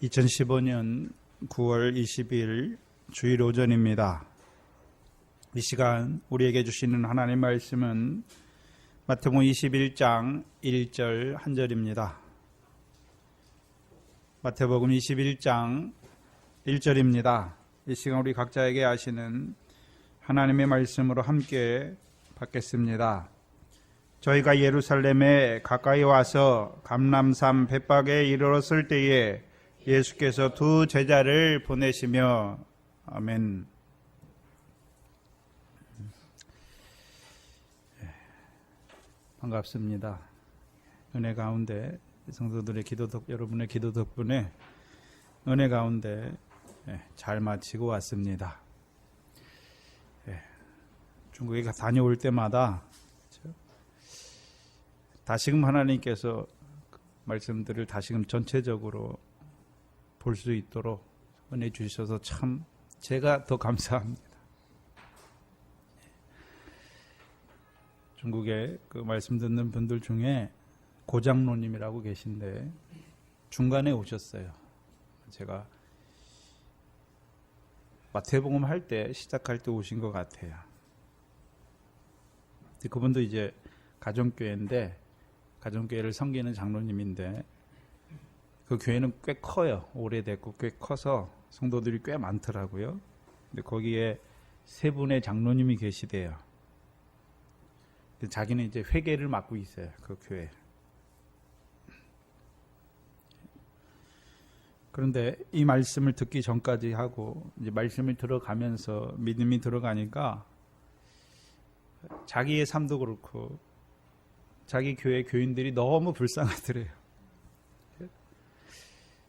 2015년 9월 20일 주일 오전입니다. 이 시간 우리에게 주시는 하나님의 말씀은 마태복음 21장 1절 한 절입니다. 마태복음 21장 1절입니다. 이 시간 우리 각자에게 하시는 하나님의 말씀으로 함께 받겠습니다. 저희가 예루살렘에 가까이 와서 감람산 벳박에 이르렀을 때에 예수께서 두 제자를 보내시며 아멘. 반갑습니다. 은혜 가운데 성도들의 기도 여러분의 기도 덕분에 은혜 가운데 잘 마치고 왔습니다. 중국에 다녀올 때마다 다시금 하나님께서 말씀들을 다시금 전체적으로 볼 수 있도록 은혜 주셔서 참 제가 더 감사합니다. 중국에 그 말씀 듣는 분들 중에 고장로님이라고 계신데 중간에 오셨어요. 제가 마태복음 할 때 시작할 때 오신 것 같아요. 그분도 이제 가정교회인데 가정교회를 섬기는 장로님인데 그 교회는 꽤 커요. 오래됐고 꽤 커서 성도들이 꽤 많더라고요. 근데 거기에 세 분의 장로님이 계시대요. 자기는 이제 회계를 맡고 있어요. 그 교회. 그런데 이 말씀을 듣기 전까지 하고 이제 말씀을 들어가면서 믿음이 들어가니까 자기의 삶도 그렇고 자기 교회 교인들이 너무 불쌍하더래요.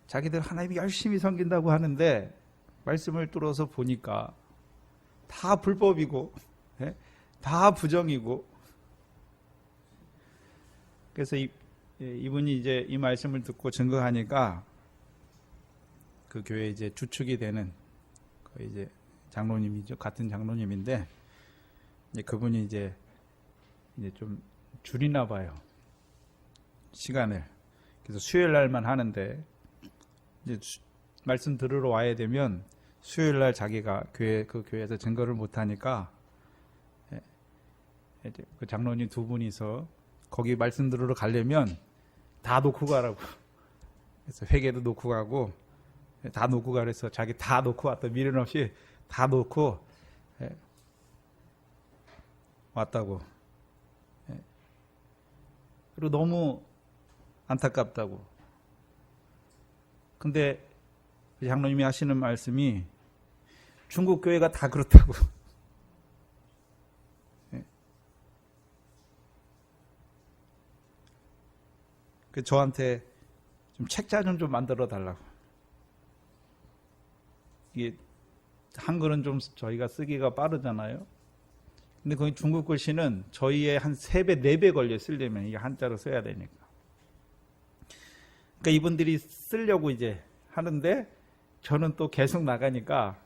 자기들 하나님이 열심히 섬긴다고 하는데 말씀을 뚫어서 보니까 다 불법이고 다 부정이고, 그래서 이분이 이제 이 말씀을 듣고 증거하니까 그 교회 이제 주축이 되는 거의 이제 장로님이죠. 같은 장로님인데 이제 그분이 이제 좀 줄이나 봐요. 시간을. 그래서 수요일 날만 하는데 이제 말씀 들으러 와야 되면 수요일 날 자기가 그 교회에서 증거를 못 하니까 그 장로님 두 분이서 거기 말씀 들으러 가려면 다 놓고 가라고. 그래서 회계도 놓고 가고 다 놓고 가래서 자기 다 놓고 왔다. 미련 없이 다 놓고 왔다고. 그리고 너무 안타깝다고. 근데 장로님이 하시는 말씀이 중국 교회가 다 그렇다고. 그 저한테 좀 책자 좀 만들어 달라고. 이게 한글은 좀 저희가 쓰기가 빠르잖아요. 근데 거기 중국 글씨는 저희의 한 3배, 4배 걸려 쓰려면 이게 한자로 써야 되니까. 그러니까 이분들이 쓰려고 이제 하는데 저는 또 계속 나가니까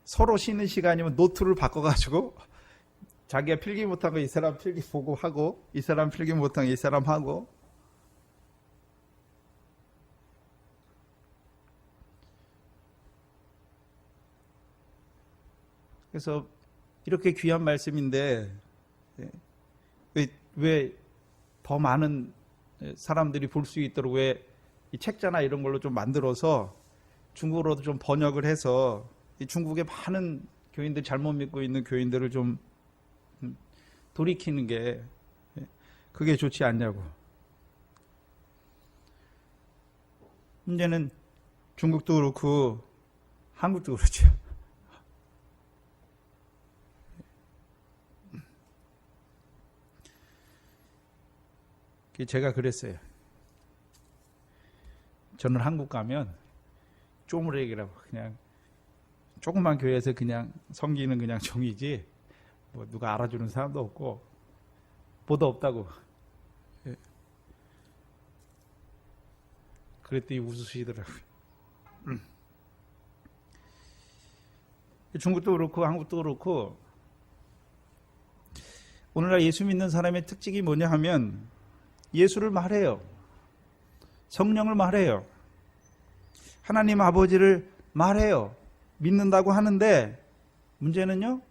서로 쉬는 시간이면 노트를 바꿔가지고 자기가 필기 못한 거 이 사람 필기 보고 하고 이 사람 필기 못한 거 이 사람 하고. 그래서 이렇게 귀한 말씀인데 왜 더 많은 사람들이 볼 수 있도록 왜 이 책자나 이런 걸로 좀 만들어서 중국어로도 좀 번역을 해서 이 중국의 많은 교인들 잘못 믿고 있는 교인들을 좀 돌이키는 게 그게 좋지 않냐고. 문제는 중국도 그렇고 한국도 그렇죠. 제가 그랬어요. 저는 한국 가면 쪼무레기라고 그냥 조그만 교회에서 그냥 섬기는 그냥 종이지 뭐 누가 알아주는 사람도 없고 뭐도 없다고. 그랬더니 웃으시더라고요. 중국도 그렇고 한국도 그렇고 오늘날 예수 믿는 사람의 특징이 뭐냐 하면 예수를 말해요. 성령을 말해요. 하나님 아버지를 말해요. 믿는다고 하는데 문제는요,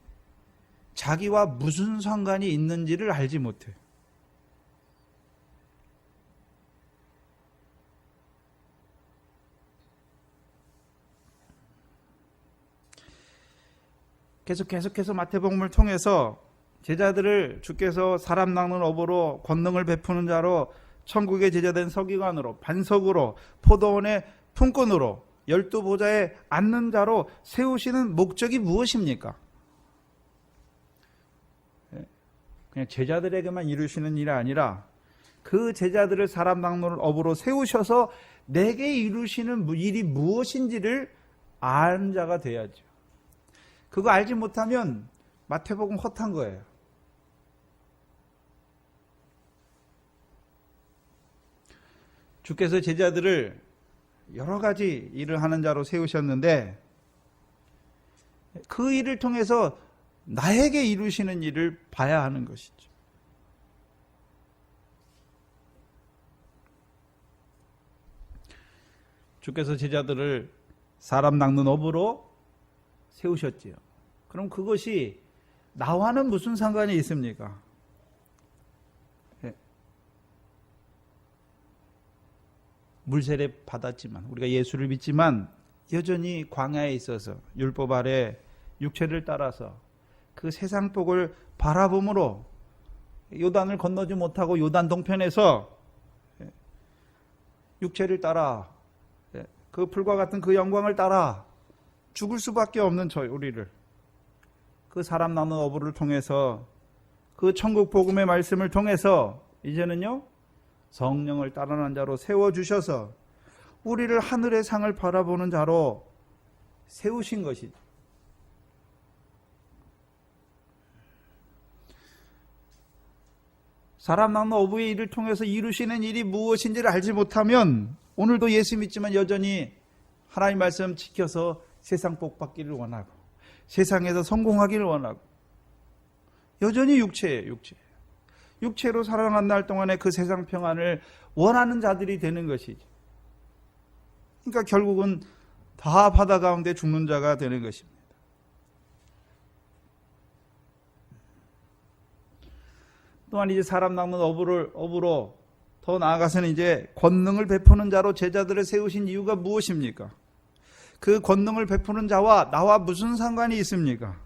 자기와 무슨 상관이 있는지를 알지 못해요. 계속해서 마태복음을 통해서 제자들을 주께서 사람 낚는 어부로 권능을 베푸는 자로 천국의 제자된 서기관으로 반석으로 포도원의 품꾼으로 12보좌에 앉는 자로 세우시는 목적이 무엇입니까? 그냥 제자들에게만 이루시는 일이 아니라 그 제자들을 사람 낚는 어부로 세우셔서 내게 이루시는 일이 무엇인지를 아는 자가 돼야죠. 그거 알지 못하면 마태복음 헛한 거예요. 주께서 제자들을 여러 가지 일을 하는 자로 세우셨는데 그 일을 통해서 나에게 이루시는 일을 봐야 하는 것이죠. 주께서 제자들을 사람 낚는 어부로 세우셨지요. 그럼 그것이 나와는 무슨 상관이 있습니까? 물세례 받았지만 우리가 예수를 믿지만 여전히 광야에 있어서 율법 아래 육체를 따라서 그 세상 복을 바라봄으로 요단을 건너지 못하고 요단 동편에서 육체를 따라 그 불과 같은 그 영광을 따라 죽을 수밖에 없는 우리를 그 사람 낚는 어부를 통해서 그 천국 복음의 말씀을 통해서 이제는요 성령을 따르는 자로 세워주셔서 우리를 하늘의 상을 바라보는 자로 세우신 것이죠. 사람 낚는 어부의 일을 통해서 이루시는 일이 무엇인지를 알지 못하면 오늘도 예수 믿지만 여전히 하나님 말씀 지켜서 세상 복 받기를 원하고 세상에서 성공하기를 원하고 여전히 육체예요. 육체로 살아가는 날 동안에 그 세상 평안을 원하는 자들이 되는 것이죠. 그러니까 결국은 다 바다 가운데 죽는 자가 되는 것입니다. 또한 이제 사람 낚는 어부로 더 나아가서는 이제 권능을 베푸는 자로 제자들을 세우신 이유가 무엇입니까? 그 권능을 베푸는 자와 나와 무슨 상관이 있습니까?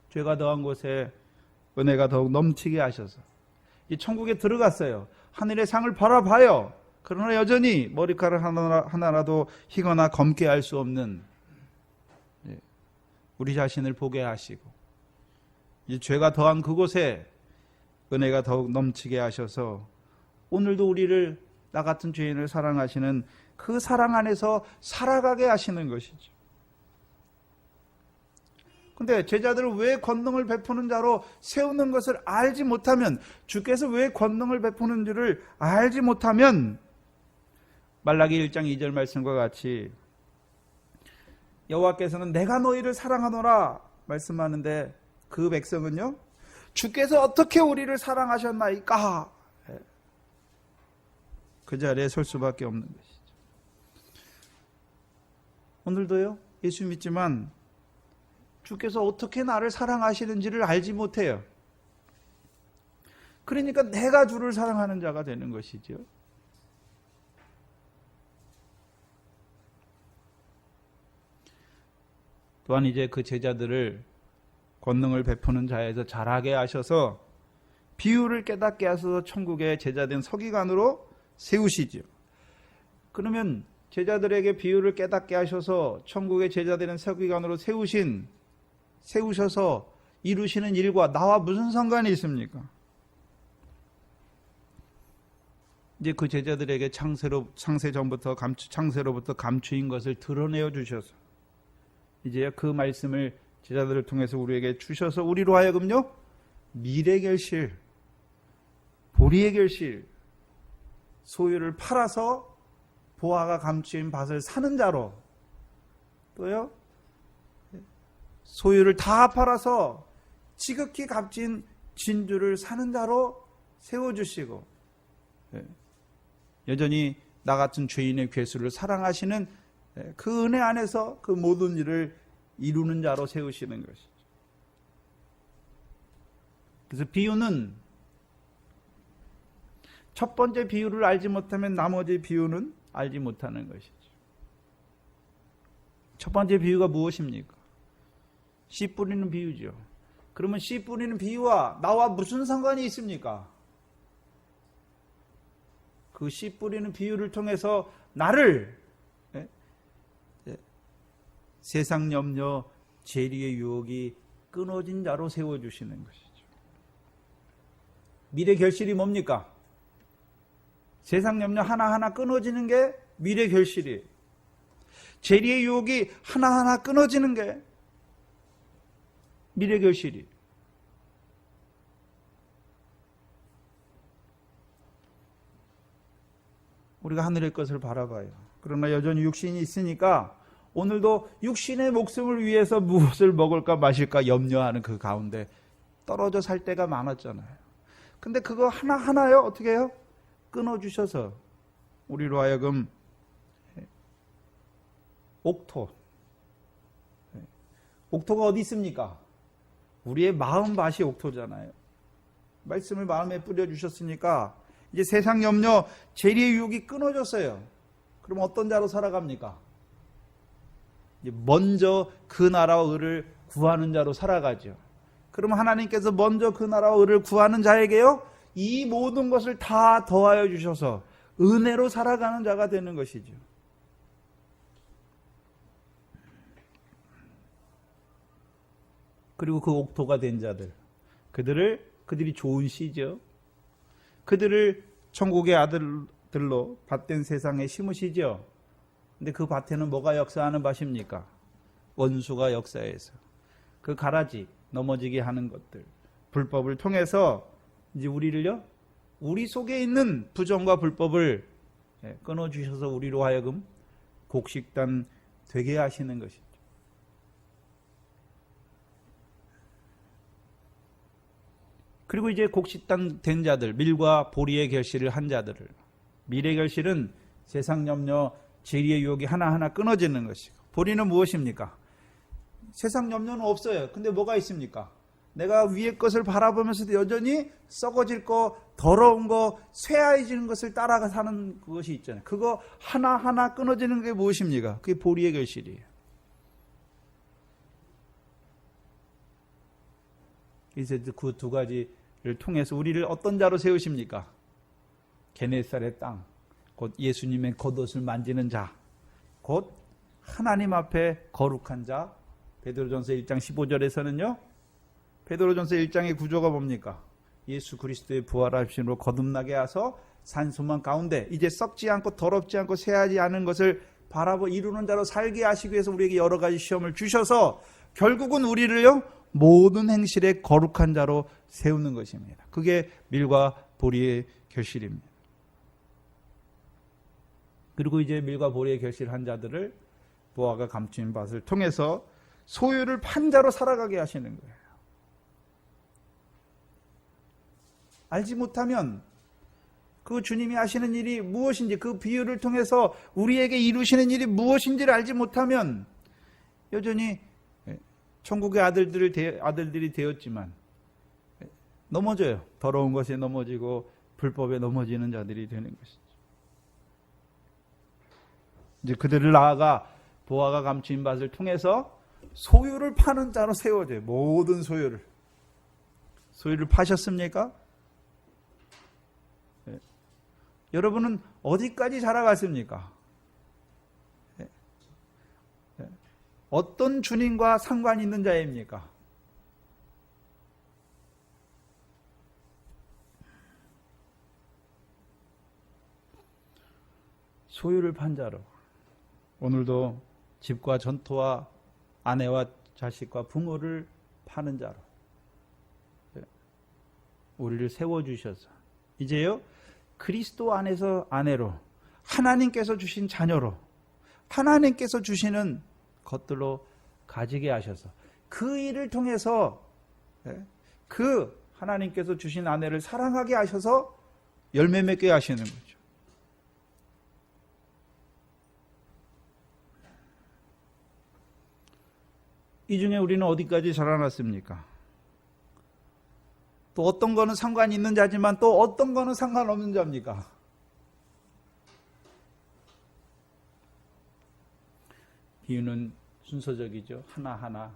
죄가 더한 곳에 은혜가 더욱 넘치게 하셔서 이 천국에 들어갔어요. 하늘의 상을 바라봐요. 그러나 여전히 머리카락 하나라도 희거나 검게 할 수 없는 우리 자신을 보게 하시고 이 죄가 더한 그곳에 은혜가 더욱 넘치게 하셔서 오늘도 우리를 나 같은 죄인을 사랑하시는 그 사랑 안에서 살아가게 하시는 것이죠. 근데 제자들을 왜 권능을 베푸는 자로 세우는 것을 알지 못하면 주께서 왜 권능을 베푸는 줄을 알지 못하면 말라기 1장 2절 말씀과 같이 여호와께서는 내가 너희를 사랑하노라 말씀하는데 그 백성은요 주께서 어떻게 우리를 사랑하셨나이까 그 자리에 설 수밖에 없는 것이죠. 오늘도요 예수 믿지만 주께서 어떻게 나를 사랑하시는지를 알지 못해요. 그러니까 내가 주를 사랑하는 자가 되는 것이죠. 또한 이제 그 제자들을 권능을 베푸는 자에서 자라게 하셔서 비유를 깨닫게 하셔서 천국의 제자된 서기관으로 세우시죠. 그러면 제자들에게 비유를 깨닫게 하셔서 천국의 제자되는 서기관으로 세우셔서 이루시는 일과 나와 무슨 상관이 있습니까? 이제 그 제자들에게 창세로부터 감추인 것을 드러내어 주셔서 이제 그 말씀을 제자들을 통해서 우리에게 주셔서 우리로 하여금요 미래 결실, 보리의 결실, 소유를 팔아서 보화가 감추인 밭을 사는 자로 또요 소유를 다 팔아서 지극히 값진 진주를 사는 자로 세워주시고 여전히 나 같은 죄인의 괴수를 사랑하시는 그 은혜 안에서 그 모든 일을 이루는 자로 세우시는 것이죠. 그래서 비유는 첫 번째 비유를 알지 못하면 나머지 비유는 알지 못하는 것이죠. 첫 번째 비유가 무엇입니까? 씨 뿌리는 비유죠. 그러면 씨 뿌리는 비유와 나와 무슨 상관이 있습니까? 그 씨 뿌리는 비유를 통해서 나를 세상 염려, 재리의 유혹이 끊어진 자로 세워주시는 것이죠. 미래 결실이 뭡니까? 세상 염려 하나하나 끊어지는 게 미래 결실이에요. 재리의 유혹이 하나하나 끊어지는 게 미래 결실이에요. 우리가 하늘의 것을 바라봐요. 그러나 여전히 육신이 있으니까 오늘도 육신의 목숨을 위해서 무엇을 먹을까 마실까 염려하는 그 가운데 떨어져 살 때가 많았잖아요. 근데 그거 하나하나요? 어떻게 해요? 끊어주셔서 우리로 하여금 옥토가 어디 있습니까? 우리의 마음밭이 옥토잖아요. 말씀을 마음에 뿌려주셨으니까 이제 세상 염려, 재리의 유혹이 끊어졌어요. 그럼 어떤 자로 살아갑니까? 이제 먼저 그 나라와 의를 구하는 자로 살아가죠. 그럼 하나님께서 먼저 그 나라와 의를 구하는 자에게요, 이 모든 것을 다 더하여 주셔서 은혜로 살아가는 자가 되는 것이죠. 그리고 그 옥토가 된 자들, 그들이 좋은 씨죠. 그들을 천국의 아들들로 밭된 세상에 심으시죠. 근데 그 밭에는 뭐가 역사하는 밭입니까? 원수가 역사해서 그 가라지 넘어지게 하는 것들, 불법을 통해서 이제 우리를요, 우리 속에 있는 부정과 불법을 끊어주셔서 우리로 하여금 곡식단 되게 하시는 것이죠. 그리고 이제 곡식단 된 자들, 밀과 보리의 결실을 한 자들을, 밀의 결실은 세상 염려, 재리의 유혹이 하나하나 끊어지는 것이고, 보리는 무엇입니까? 세상 염려는 없어요. 근데 뭐가 있습니까? 내가 위의 것을 바라보면서도 여전히 썩어질 거, 더러운 거, 쇠하해지는 것을 따라가 사는 그것이 있잖아요. 그거 하나하나 끊어지는 게 무엇입니까? 그게 보리의 결실이에요. 이제 그 두 가지를 통해서 우리를 어떤 자로 세우십니까? 게네사렛 땅, 곧 예수님의 겉옷을 만지는 자, 곧 하나님 앞에 거룩한 자. 베드로전서 1장 15절에서는요, 베드로전서 1장의 구조가 뭡니까? 예수 그리스도의 부활하심으로 거듭나게 하서 산소망 가운데 이제 썩지 않고 더럽지 않고 쇠하지 않은 것을 바라보 이루는 자로 살게 하시기 위해서 우리에게 여러 가지 시험을 주셔서 결국은 우리를요, 모든 행실에 거룩한 자로 세우는 것입니다. 그게 밀과 보리의 결실입니다. 그리고 이제 밀과 보리의 결실한 자들을 보아가 감추인 밭을 통해서 소유를 판 자로 살아가게 하시는 거예요. 알지 못하면 그 주님이 하시는 일이 무엇인지, 그 비유를 통해서 우리에게 이루시는 일이 무엇인지를 알지 못하면 여전히 천국의 아들들이 되었지만 넘어져요. 더러운 것에 넘어지고 불법에 넘어지는 자들이 되는 것이죠. 이제 그들을 나아가 보아가 감추인 밭을 통해서 소유를 파는 자로 세워져요. 모든 소유를 파셨습니까? 네. 여러분은 어디까지 자라갔습니까? 네. 네. 어떤 주님과 상관이 있는 자입니까? 소유를 판 자로. 오늘도 집과 전토와 아내와 자식과 부모를 파는 자로 우리를 세워주셔서 이제요, 그리스도 안에서 아내로, 하나님께서 주신 자녀로, 하나님께서 주시는 것들로 가지게 하셔서 그 일을 통해서 그 하나님께서 주신 아내를 사랑하게 하셔서 열매 맺게 하시는 거죠. 이 중에 우리는 어디까지 자라났습니까? 또 어떤 거는 상관이 있는 자지만 또 어떤 거는 상관없는 자입니까? 이유는 순서적이죠. 하나하나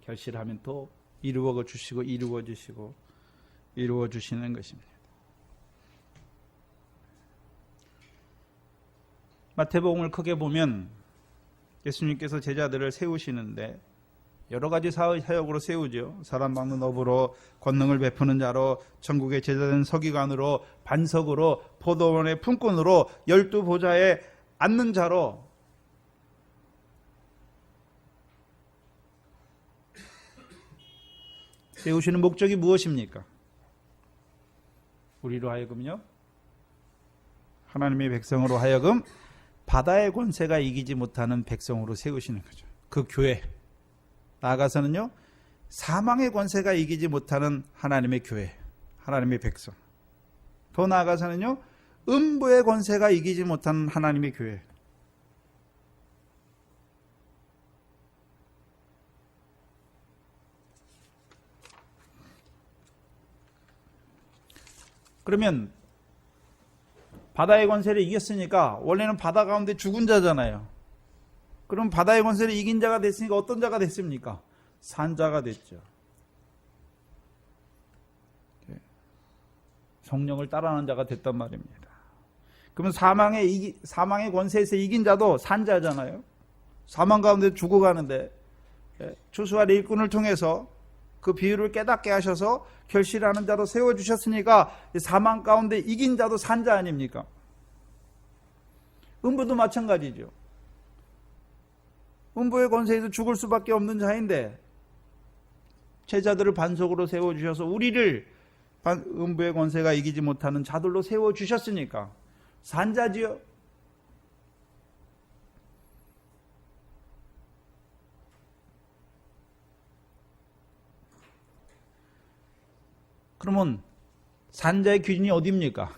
결실하면 또 이루어 주시고 이루어 주시고 이루어 주시는 것입니다. 마태복음을 크게 보면 예수님께서 제자들을 세우시는데 여러 가지 사역으로 세우죠. 사람mak는 업으로, 권능을 베푸는 자로, 천국의 제자된 서기관으로, 반석으로, 포도원의 품꾼으로, 12보좌에 앉는 자로, 세우시는 목적이 무엇입니까? 우리로 하여금요, 하나님의 백성으로 하여금 바다의 권세가 이기지 못하는 백성으로 세우시는 거죠. 그 교회, 나아가서는요, 사망의 권세가 이기지 못하는 하나님의 교회, 하나님의 백성, 더 나아가서는요, 음부의 권세가 이기지 못하는 하나님의 교회. 그러면 바다의 권세를 이겼으니까 원래는 바다 가운데 죽은 자잖아요. 그럼 바다의 권세를 이긴 자가 됐으니까 어떤 자가 됐습니까? 산자가 됐죠. 성령을 따라하는 자가 됐단 말입니다. 그러면 사망의 권세에서 이긴 자도 산자잖아요. 사망 가운데 죽어가는데 조수아 일꾼을 통해서 그 비유를 깨닫게 하셔서 결실하는 자로 세워주셨으니까 사망 가운데 이긴 자도 산자 아닙니까? 음부도 마찬가지죠. 음부의 권세에서 죽을 수밖에 없는 자인데 제자들을 반석으로 세워주셔서 우리를 음부의 권세가 이기지 못하는 자들로 세워주셨으니까 산자지요. 그러면 산자의 기준이 어디입니까?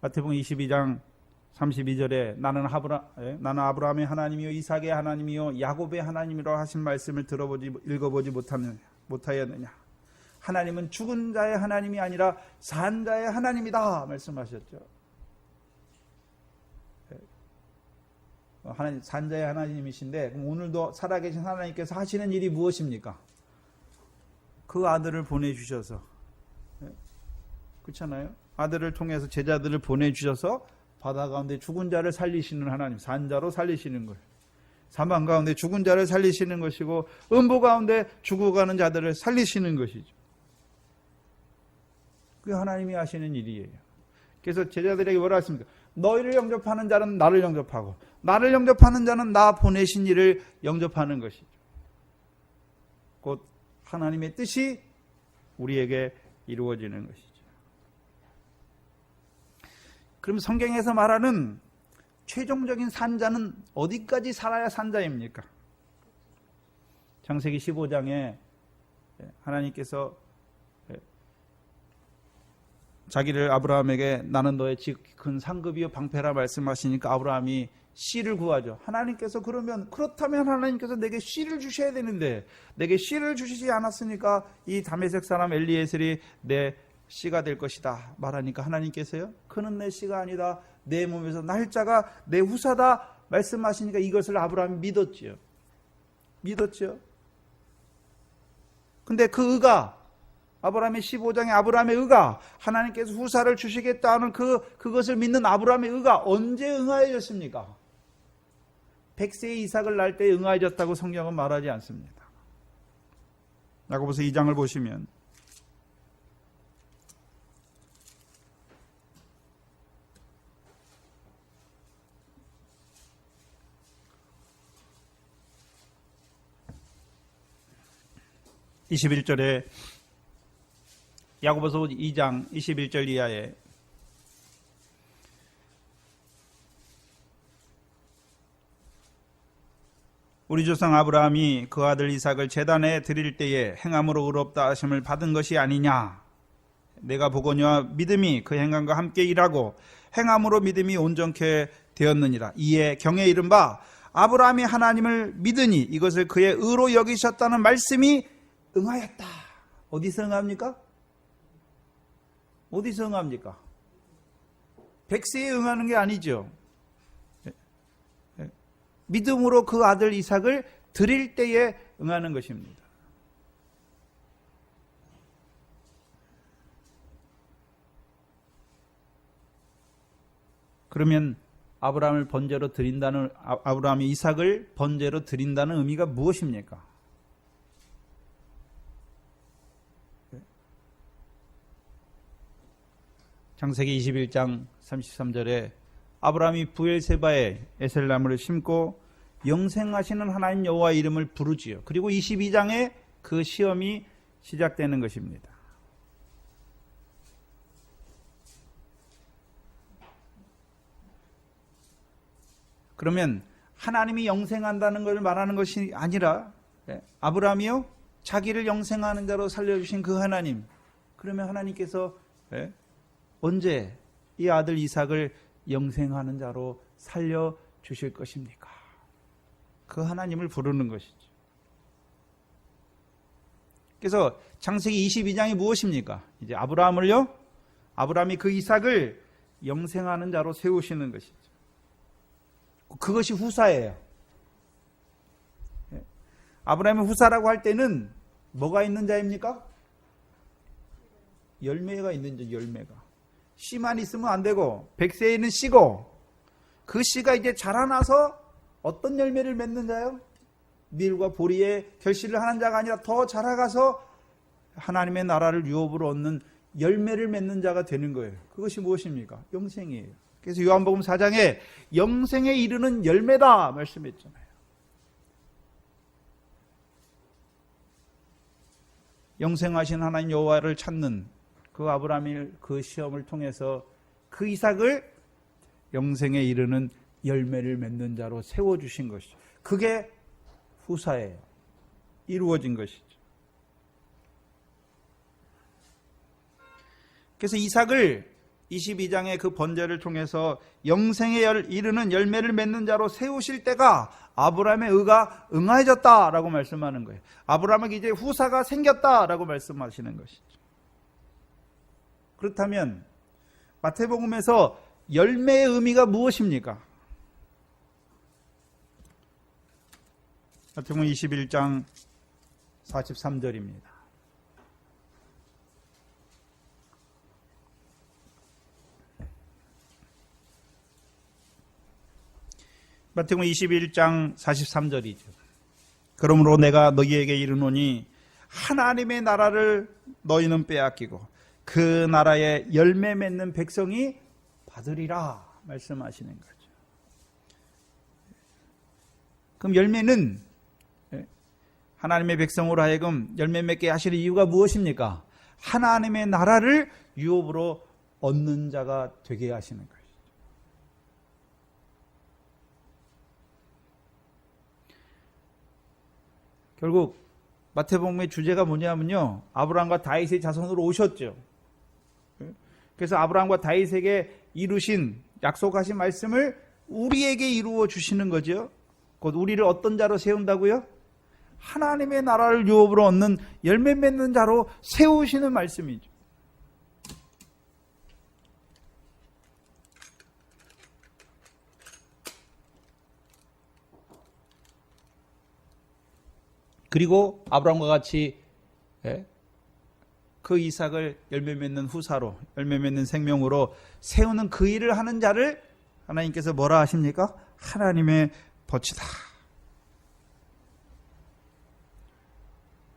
마태복음 22장 32절에 나는 아브라함의 하나님이요 이삭의 하나님이요 야곱의 하나님이라고 하신 말씀을 읽어보지 못하였느냐. 하나님은 죽은 자의 하나님이 아니라 산 자의 하나님이다 말씀하셨죠. 산 자의 하나님이신데 그럼 오늘도 살아계신 하나님께서 하시는 일이 무엇입니까? 그 아들을 보내주셔서, 그렇잖아요. 아들을 통해서 제자들을 보내주셔서 바다 가운데 죽은 자를 살리시는 하나님, 산자로 살리시는 거예요. 사망 가운데 죽은 자를 살리시는 것이고 음부 가운데 죽어가는 자들을 살리시는 것이죠. 그게 하나님이 하시는 일이에요. 그래서 제자들에게 뭐라 했습니까? 너희를 영접하는 자는 나를 영접하고 나를 영접하는 자는 나 보내신 이를 영접하는 것이죠. 곧 하나님의 뜻이 우리에게 이루어지는 것이죠. 그럼 성경에서 말하는 최종적인 산자는 어디까지 살아야 산자입니까? 창세기 15장에 하나님께서 자기를 아브라함에게 나는 너의 큰 상급이요 방패라 말씀하시니까 아브라함이 씨를 구하죠. 하나님께서 그렇다면 하나님께서 내게 씨를 주셔야 되는데 내게 씨를 주시지 않았으니까 이 다메섹 사람 엘리에셀이 내 씨가 될 것이다 말하니까 하나님께서요, 그는 내 씨가 아니다, 내 몸에서 날 자가 내 후사다 말씀하시니까 이것을 아브라함이 믿었지요. 근데 그 의가, 아브라함의 15장의 아브라함의 의가, 하나님께서 후사를 주시겠다는 그것을 믿는 아브라함의 의가 언제 응하여졌습니까? 100세의 이삭을 낳을 때 응하여졌다고 성경은 말하지 않습니다. 야고보서 2장을 보시면 21절에 야고보서 2장 21절 이하에 우리 조상 아브라함이 그 아들 이삭을 제단에 드릴 때에 행함으로 의롭다 하심을 받은 것이 아니냐. 내가 보거니와 믿음이 그 행함과 함께 일하고 행함으로 믿음이 온전케 되었느니라. 이에 경에 이른바 아브라함이 하나님을 믿으니 이것을 그의 의로 여기셨다는 말씀이 응하였다. 어디서 응합니까? 어디서 응합니까? 백세에 응하는 게 아니죠. 믿음으로 그 아들 이삭을 드릴 때에 응하는 것입니다. 그러면 아브라함이 이삭을 번제로 드린다는 의미가 무엇입니까? 창세기 21장 33절에 아브라함이 부엘세바에 에셀나무를 심고 영생하시는 하나님 여호와 이름을 부르지요. 그리고 22장에 그 시험이 시작되는 것입니다. 그러면 하나님이 영생한다는 것을 말하는 것이 아니라 아브라함이요 자기를 영생하는 자로 살려주신 그 하나님, 그러면 하나님께서 언제 이 아들 이삭을 영생하는 자로 살려주실 것입니까? 그 하나님을 부르는 것이죠. 그래서 창세기 22장이 무엇입니까? 이제 아브라함이 그 이삭을 영생하는 자로 세우시는 것이죠. 그것이 후사예요. 아브라함의 후사라고 할 때는 뭐가 있는 자입니까? 열매가 있는 자, 열매가. 씨만 있으면 안 되고, 백세에는 씨고, 그 씨가 이제 자라나서 어떤 열매를 맺는 자요? 밀과 보리의 결실을 하는 자가 아니라 더 자라가서 하나님의 나라를 유업으로 얻는 열매를 맺는 자가 되는 거예요. 그것이 무엇입니까? 영생이에요. 그래서 요한복음 4장에 영생에 이르는 열매다 말씀했잖아요. 영생하신 하나님 여호와를 찾는 그 아브라함이 그 시험을 통해서 그 이삭을 영생에 이르는 열매를 맺는 자로 세워주신 것이죠. 그게 후사예요. 이루어진 것이죠. 그래서 이삭을 22장의 그 번제를 통해서 영생에 이르는 열매를 맺는 자로 세우실 때가 아브라함의 의가 응하여졌다라고 말씀하는 거예요. 아브라함에게 이제 후사가 생겼다라고 말씀하시는 것이죠. 그렇다면 마태복음에서 열매의 의미가 무엇입니까? 마태복음 21장 43절입니다. 마태복음 21장 43절이죠. 그러므로 내가 너희에게 이르노니 하나님의 나라를 너희는 빼앗기고 그 나라에 열매 맺는 백성이 받으리라 말씀하시는 거죠. 그럼 열매는 하나님의 백성으로 하여금 열매 맺게 하시는 이유가 무엇입니까? 하나님의 나라를 유업으로 얻는 자가 되게 하시는 거예요. 결국 마태복음의 주제가 뭐냐면요, 아브라함과 다윗의 자손으로 오셨죠. 그래서 아브라함과 다윗에게 이루신 약속하신 말씀을 우리에게 이루어 주시는 거죠. 곧 우리를 어떤 자로 세운다고요? 하나님의 나라를 유업으로 얻는 열매 맺는 자로 세우시는 말씀이죠. 그리고 아브라함과 같이 그 이삭을 열매 맺는 후사로, 열매 맺는 생명으로 세우는 그 일을 하는 자를 하나님께서 뭐라 하십니까? 하나님의 벗이다.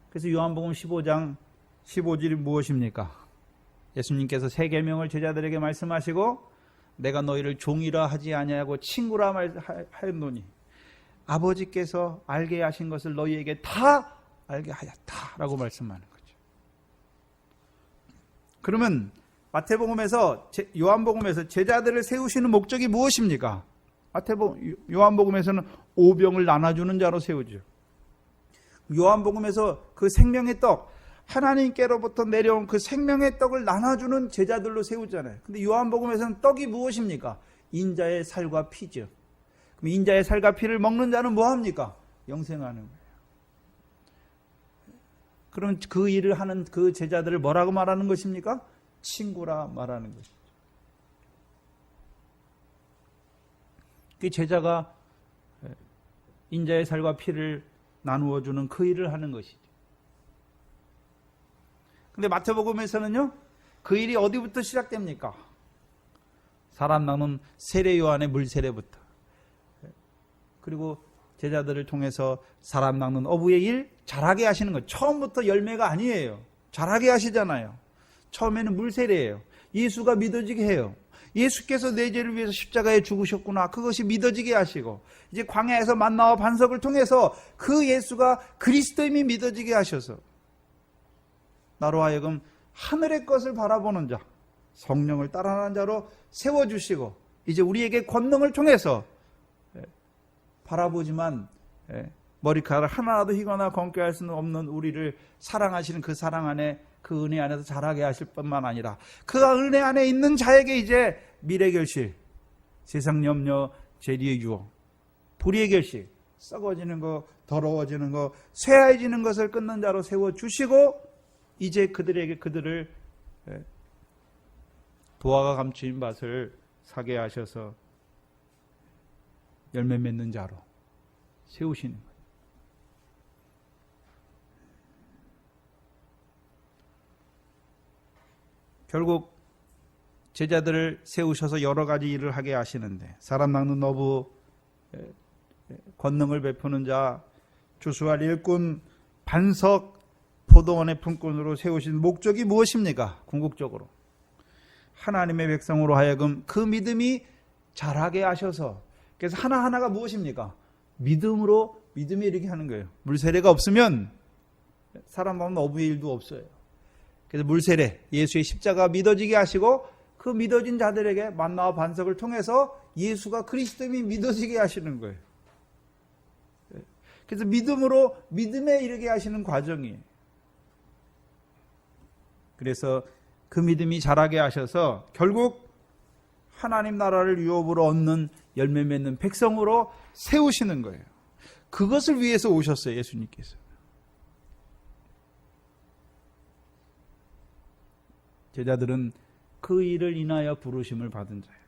그래서 요한복음 15장 15절이 무엇입니까? 예수님께서 세 계명을 제자들에게 말씀하시고 내가 너희를 종이라 하지 아니하고 친구라 하였노니 아버지께서 알게 하신 것을 너희에게 다 알게 하였다라고 말씀하는 거죠. 그러면 마태복음에서 요한복음에서 제자들을 세우시는 목적이 무엇입니까? 요한복음에서는 오병을 나눠주는 자로 세우죠. 요한복음에서 그 생명의 떡, 하나님께로부터 내려온 그 생명의 떡을 나눠주는 제자들로 세우잖아요. 근데 요한복음에서는 떡이 무엇입니까? 인자의 살과 피죠. 그럼 인자의 살과 피를 먹는 자는 뭐합니까? 영생하는 거예요. 그럼 그 일을 하는 그 제자들을 뭐라고 말하는 것입니까? 친구라 말하는 것이죠. 그 제자가 인자의 살과 피를 나누어 주는 그 일을 하는 것이죠. 근데 마태복음에서는요, 그 일이 어디부터 시작됩니까? 사람 나눈 세례 요한의 물 세례부터. 그리고 제자들을 통해서 사람 낚는 어부의 일 잘하게 하시는 거예요. 처음부터 열매가 아니에요. 잘하게 하시잖아요. 처음에는 물 세례예요. 예수가 믿어지게 해요. 예수께서 내 죄를 위해서 십자가에 죽으셨구나. 그것이 믿어지게 하시고, 이제 광야에서 만나와 반석을 통해서 그 예수가 그리스도임이 믿어지게 하셔서 나로 하여금 하늘의 것을 바라보는 자, 성령을 따라하는 자로 세워주시고, 이제 우리에게 권능을 통해서 바라보지만 머리카락 하나라도 휘거나 검게 할 수는 없는 우리를 사랑하시는 그 사랑 안에, 그 은혜 안에서 자라게 하실 뿐만 아니라 그 은혜 안에 있는 자에게 이제 미래 결실, 세상 염려, 재리의 유혹, 불의의 결실, 썩어지는 것, 더러워지는 것, 쇠해지는 것을 끊는 자로 세워주시고, 이제 그들을 보화가 감추인 밭을 사게 하셔서 열매 맺는 자로 세우시는 거예요. 결국 제자들을 세우셔서 여러 가지 일을 하게 하시는데, 사람 낚는 어부, 권능을 베푸는 자, 주수할 일꾼, 반석, 포도원의 품꾼으로 세우신 목적이 무엇입니까? 궁극적으로 하나님의 백성으로 하여금 그 믿음이 자라게 하셔서, 그래서 하나하나가 무엇입니까? 믿음으로, 믿음이 이렇게 하는 거예요. 물세례가 없으면 사람 낚는 어부의 일도 없어요. 그래서 물세례, 예수의 십자가 믿어지게 하시고, 그 믿어진 자들에게 만나와 반석을 통해서 예수가 그리스도임이 믿어지게 하시는 거예요. 그래서 믿음으로 믿음에 이르게 하시는 과정이에요. 그래서 그 믿음이 자라게 하셔서 결국 하나님 나라를 유업으로 얻는 열매 맺는 백성으로 세우시는 거예요. 그것을 위해서 오셨어요, 예수님께서. 제자들은 그 일을 인하여 부르심을 받은 자예요.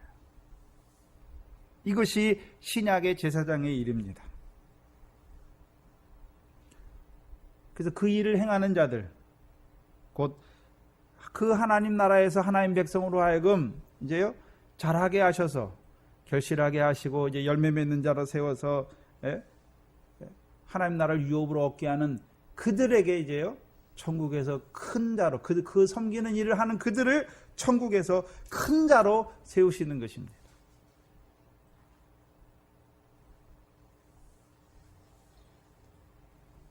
이것이 신약의 제사장의 일입니다. 그래서 그 일을 행하는 자들, 곧 그 하나님 나라에서 하나님 백성으로 하여금 이제요 잘하게 하셔서 결실하게 하시고, 이제 열매 맺는 자로 세워서 하나님 나라를 유업으로 얻게 하는 그들에게 이제요 천국에서 큰 자로, 그 섬기는 일을 하는 그들을 천국에서 큰 자로 세우시는 것입니다.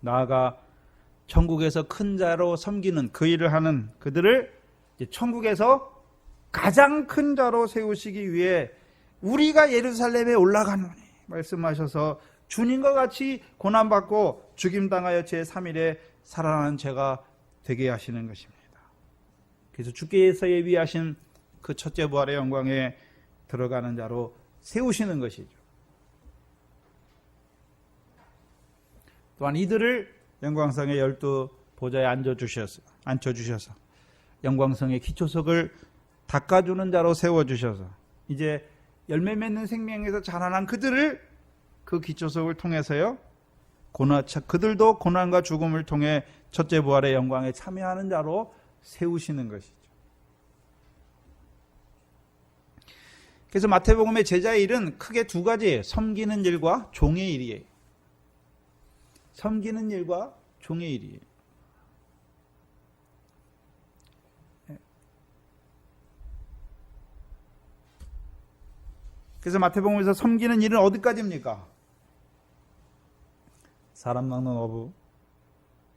나아가 천국에서 큰 자로 섬기는 그 일을 하는 그들을 이제 천국에서 가장 큰 자로 세우시기 위해 우리가 예루살렘에 올라가노니 말씀하셔서 주님과 같이 고난받고 죽임당하여 제3일에 살아나는 죄가 되게 하시는 것입니다. 그래서 주께서 예비하신 그 첫째 부활의 영광에 들어가는 자로 세우시는 것이죠. 또한 이들을 영광성의 12 보좌에 앉혀주셔서 영광성의 기초석을 닦아주는 자로 세워주셔서 이제 열매 맺는 생명에서 자라난 그들을 그 기초석을 통해서요 그들도 고난과 죽음을 통해 첫째 부활의 영광에 참여하는 자로 세우시는 것이죠. 그래서 마태복음의 제자의 일은 크게 두 가지예요. 섬기는 일과 종의 일이에요. 섬기는 일과 종의 일이에요. 그래서 마태복음에서 섬기는 일은 어디까지입니까? 사람 낚는 어부,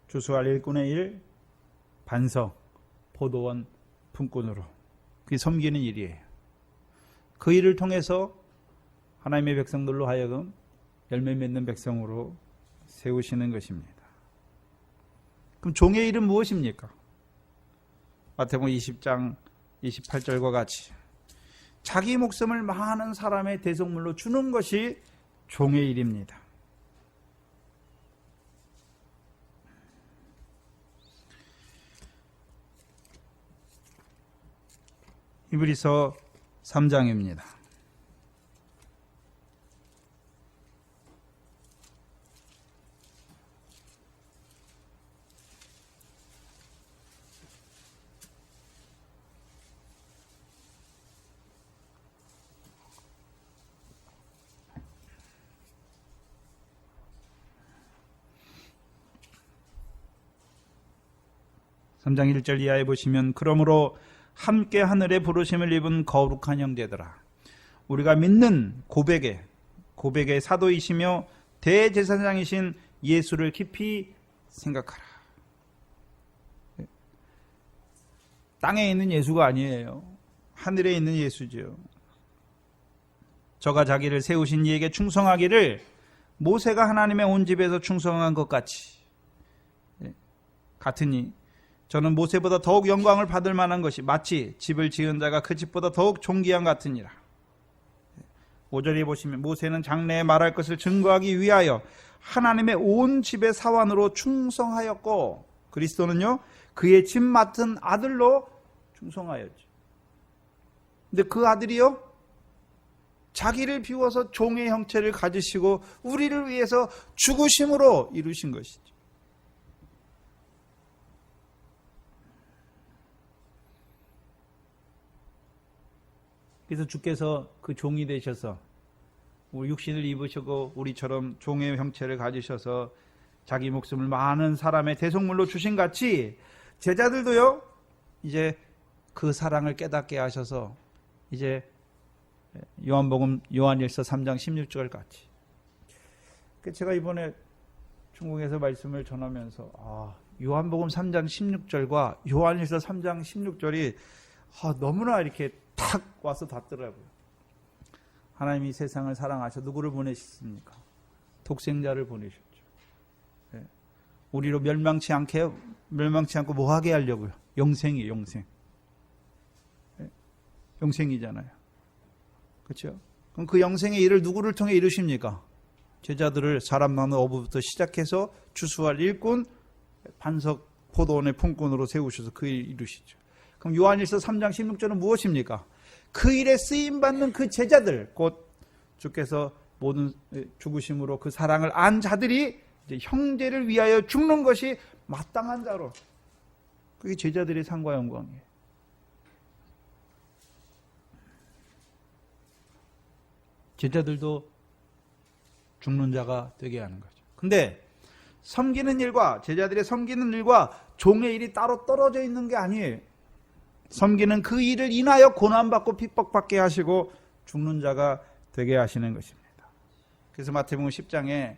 주수할 일꾼의 일, 반석, 포도원 품꾼으로. 그게 섬기는 일이에요. 그 일을 통해서 하나님의 백성들로 하여금 열매 맺는 백성으로 세우시는 것입니다. 그럼 종의 일은 무엇입니까? 마태복음 20장 28절과 같이 자기 목숨을 많은 사람의 대속물로 주는 것이 종의 일입니다. 히브리서 3장입니다. 삼 장 1절 이하에 보시면 그러므로 함께 하늘의 부르심을 입은 거룩한 형제들아 우리가 믿는 고백의 사도이시며 대제사장이신 예수를 깊이 생각하라. 땅에 있는 예수가 아니에요. 하늘에 있는 예수죠. 저가 자기를 세우신 이에게 충성하기를 모세가 하나님의 온 집에서 충성한 것 같으니 저는 모세보다 더욱 영광을 받을 만한 것이 마치 집을 지은 자가 그 집보다 더욱 존귀한 같으니라. 5절에 보시면 모세는 장래에 말할 것을 증거하기 위하여 하나님의 온 집의 사환으로 충성하였고 그리스도는요 그의 집 맡은 아들로 충성하였죠. 근데 그 아들이요 자기를 비워서 종의 형체를 가지시고 우리를 위해서 죽으심으로 이루신 것이죠. 그래서 주께서 그 종이 되셔서 우리 육신을 입으시고 우리처럼 종의 형체를 가지셔서 자기 목숨을 많은 사람의 대속물로 주신 같이 제자들도요 이제 그 사랑을 깨닫게 하셔서 이제 요한일서 3장 16절 같이 제가 이번에 중국에서 말씀을 전하면서 요한복음 3장 16절과 요한일서 3장 16절이 너무나 이렇게 탁 와서 닿더라고요. 하나님이 세상을 사랑하셔 누구를 보내셨습니까? 독생자를 보내셨죠. 우리로 멸망치 않고 뭐 하게 하려고요? 영생이에요, 영생. 영생이잖아요. 그렇죠? 그럼 그 영생의 일을 누구를 통해 이루십니까? 제자들을 사람 낳는 어부부터 시작해서 주수할 일꾼, 반석 포도원의 품꾼으로 세우셔서 그 일 이루시죠. 그럼 요한일서 3장 16절은 무엇입니까? 그 일에 쓰임받는 그 제자들, 곧 주께서 모든 죽으심으로 그 사랑을 안 자들이 이제 형제를 위하여 죽는 것이 마땅한 자로. 그게 제자들의 상과 영광이에요. 제자들도 죽는 자가 되게 하는 거죠. 근데 섬기는 일과 제자들의 섬기는 일과 종의 일이 따로 떨어져 있는 게 아니에요. 섬기는 그 일을 인하여 고난받고 핍박받게 하시고 죽는 자가 되게 하시는 것입니다. 그래서 마태복음 10장에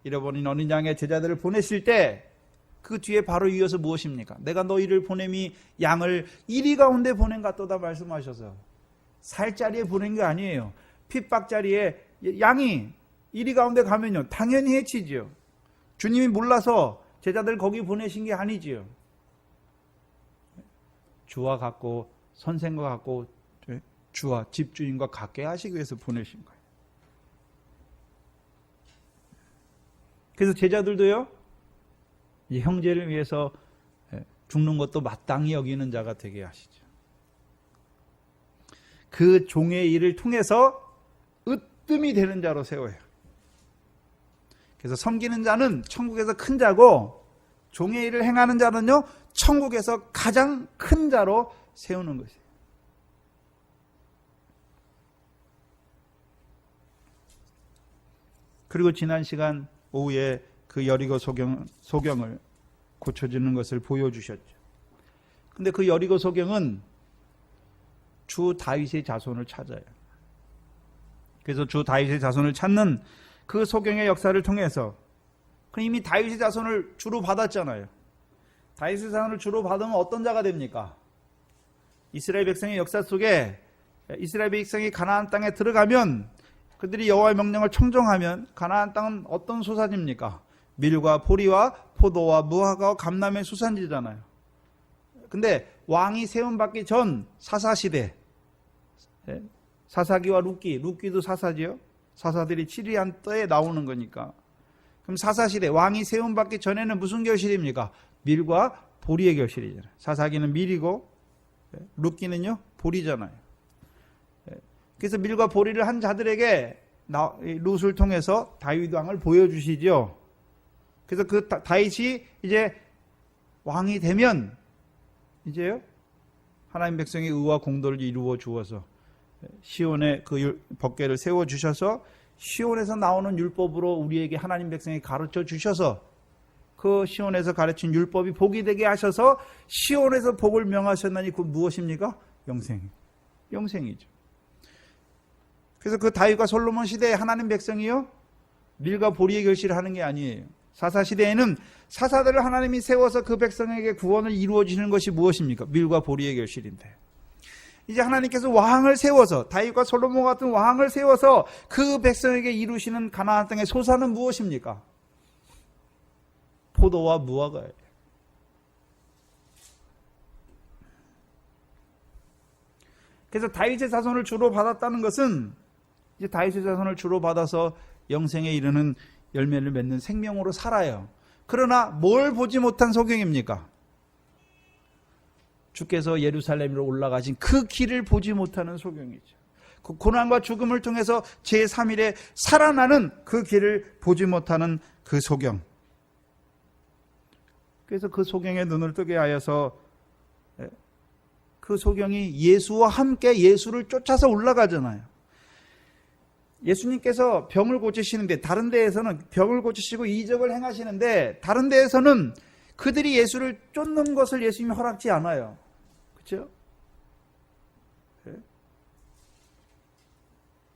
잃어버린 어린 양의 제자들을 보내실 때 그 뒤에 바로 이어서 무엇입니까? 내가 너희를 보냄이 양을 이리 가운데 보낸 같도다 말씀하셔서 살 자리에 보낸 게 아니에요. 핍박 자리에 양이 이리 가운데 가면요 당연히 해치지요. 주님이 몰라서 제자들 거기 보내신 게 아니지요. 주와 같고 선생과 같고 주와 집주인과 같게 하시기 위해서 보내신 거예요. 그래서 제자들도요 이 형제를 위해서 죽는 것도 마땅히 여기는 자가 되게 하시죠. 그 종의 일을 통해서 으뜸이 되는 자로 세워요. 그래서 섬기는 자는 천국에서 큰 자고 종의 일을 행하는 자는요 천국에서 가장 큰 자로 세우는 것이에요. 그리고 지난 시간 오후에 그 여리고 소경을 고쳐주는 것을 보여주셨죠. 근데 그 여리고 소경은 주 다윗의 자손을 찾아요. 그래서 주 다윗의 자손을 찾는 그 소경의 역사를 통해서 이미 다윗의 자손을 주로 받았잖아요. 다윗의 자손을 주로 받으면 어떤 자가 됩니까? 이스라엘 백성의 역사 속에 이스라엘 백성이 가나안 땅에 들어가면 그들이 여호와의 명령을 청종하면 가나안 땅은 어떤 소산입니까? 밀과 보리와 포도와 무화과와 감람의 수산지잖아요. 근데 왕이 세움받기 전 사사시대 사사기와 룻기도 사사지요. 사사들이 치리한 때에 나오는 거니까. 그럼 사사시대 왕이 세움받기 전에는 무슨 결실입니까? 밀과 보리의 결실이잖아요. 사사기는 밀이고 룻기는요 보리잖아요. 그래서 밀과 보리를 한 자들에게 룻을 통해서 다윗 왕을 보여주시죠. 그래서 그 다윗이 이제 왕이 되면 이제요 하나님 백성의 의와 공도를 이루어 주어서 시온에 그 법궤를 세워 주셔서 시온에서 나오는 율법으로 우리에게 하나님 백성이 가르쳐 주셔서 그 시온에서 가르친 율법이 복이 되게 하셔서 시온에서 복을 명하셨나니 그 무엇입니까? 영생이죠. 그래서 그 다윗과 솔로몬 시대에 하나님 백성이요 밀과 보리의 결실을 하는 게 아니에요. 사사 시대에는 사사들을 하나님이 세워서 그 백성에게 구원을 이루어 주시는 것이 무엇입니까? 밀과 보리의 결실인데 이제 하나님께서 왕을 세워서 다윗과 솔로몬 같은 왕을 세워서 그 백성에게 이루시는 가나안 땅의 소산은 무엇입니까? 포도와 무화과예요. 그래서 다윗의 자손을 주로 받았다는 것은 이제 다윗의 자손을 주로 받아서 영생에 이르는 열매를 맺는 생명으로 살아요. 그러나 뭘 보지 못한 소경입니까? 주께서 예루살렘으로 올라가신 그 길을 보지 못하는 소경이죠. 그 고난과 죽음을 통해서 제3일에 살아나는 그 길을 보지 못하는 그 소경. 그래서 그 소경의 눈을 뜨게 하여서 그 소경이 예수와 함께 예수를 쫓아서 올라가잖아요. 예수님께서 병을 고치시는데 다른 데에서는 병을 고치시고 이적을 행하시는데 다른 데에서는 그들이 예수를 쫓는 것을 예수님이 허락지 않아요. 그렇죠? 네.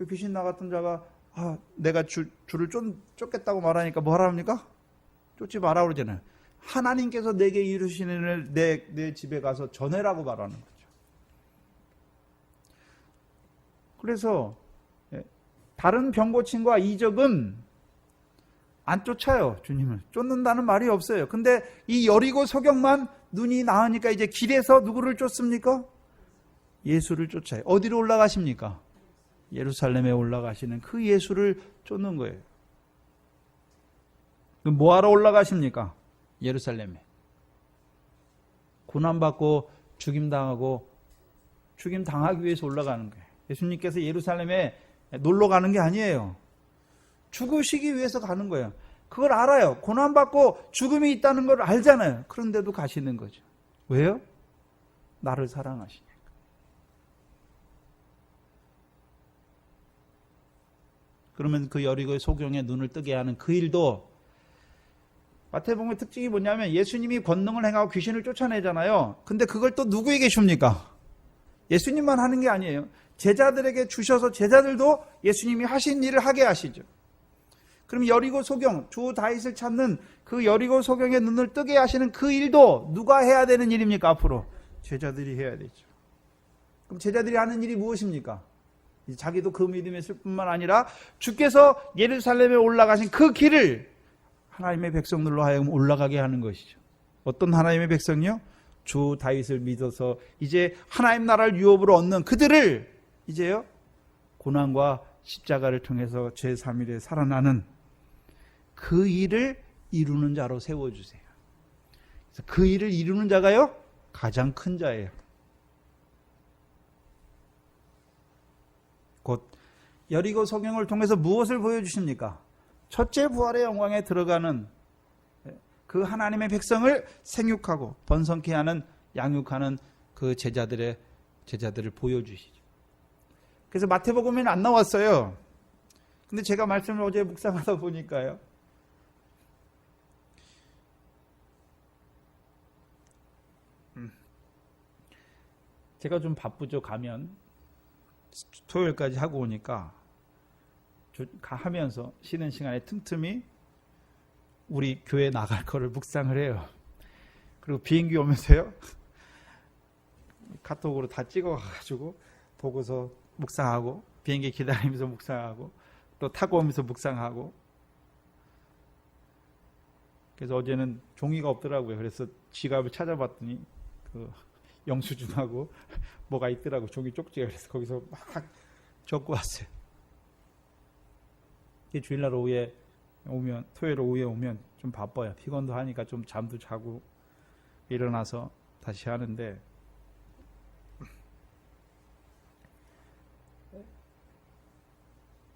귀신 나갔던 자가 내가 주를 쫓겠다고 말하니까 뭐 하랍니까? 쫓지 마라 그러잖아요. 하나님께서 내게 이루시는 일을 내 집에 가서 전해라고 말하는 거죠. 그래서 다른 병 고침과 이적은 안 쫓아요. 주님을 쫓는다는 말이 없어요. 근데 이 여리고 소경만 눈이 나으니까 이제 길에서 누구를 쫓습니까? 예수를 쫓아요. 어디로 올라가십니까? 예루살렘에 올라가시는 그 예수를 쫓는 거예요. 뭐하러 올라가십니까? 예루살렘에 고난받고 죽임당하고 죽임당하기 위해서 올라가는 거예요. 예수님께서 예루살렘에 놀러 가는 게 아니에요. 죽으시기 위해서 가는 거예요. 그걸 알아요. 고난받고 죽음이 있다는 걸 알잖아요. 그런데도 가시는 거죠. 왜요? 나를 사랑하시니까. 그러면 그 여리고의 소경의 눈을 뜨게 하는 그 일도 마태복음의 특징이 뭐냐면 예수님이 권능을 행하고 귀신을 쫓아내잖아요. 근데 그걸 또 누구에게 줍니까? 예수님만 하는 게 아니에요. 제자들에게 주셔서 제자들도 예수님이 하신 일을 하게 하시죠. 그럼 여리고 소경, 주 다윗을 찾는 그 여리고 소경의 눈을 뜨게 하시는 그 일도 누가 해야 되는 일입니까? 앞으로 제자들이 해야 되죠. 그럼 제자들이 하는 일이 무엇입니까? 자기도 그 믿음에 있을 뿐만 아니라 주께서 예루살렘에 올라가신 그 길을 하나님의 백성들로 하여금 올라가게 하는 것이죠. 어떤 하나님의 백성이요? 주 다윗을 믿어서 이제 하나님 나라를 유업으로 얻는 그들을 이제요 고난과 십자가를 통해서 제3일에 살아나는 그 일을 이루는 자로 세워주세요. 그래서 그 일을 이루는 자가요 가장 큰 자예요. 곧 여리고 소경을 통해서 무엇을 보여주십니까? 첫째 부활의 영광에 들어가는 그 하나님의 백성을 생육하고 번성케 하는 양육하는 그 제자들을 보여주시죠. 그래서 마태복음에는 안 나왔어요. 근데 제가 말씀을 어제 묵상하다 보니까요. 제가 좀 바쁘죠. 가면 토요일까지 하고 오니까 하면서 쉬는 시간에 틈틈이 우리 교회 나갈 거를 묵상을 해요. 그리고 비행기 오면서요 카톡으로 다 찍어가지고 보고서 묵상하고 비행기 기다리면서 묵상하고 또 타고 오면서 묵상하고. 그래서 어제는 종이가 없더라고요. 그래서 지갑을 찾아봤더니 그 영수증하고 뭐가 있더라고. 종이 쪽지가. 그래서 거기서 막 적고 왔어요. 주일날 오후에 오면, 토요일 오후에 오면 좀 바빠요. 피곤도 하니까 좀 잠도 자고 일어나서 다시 하는데,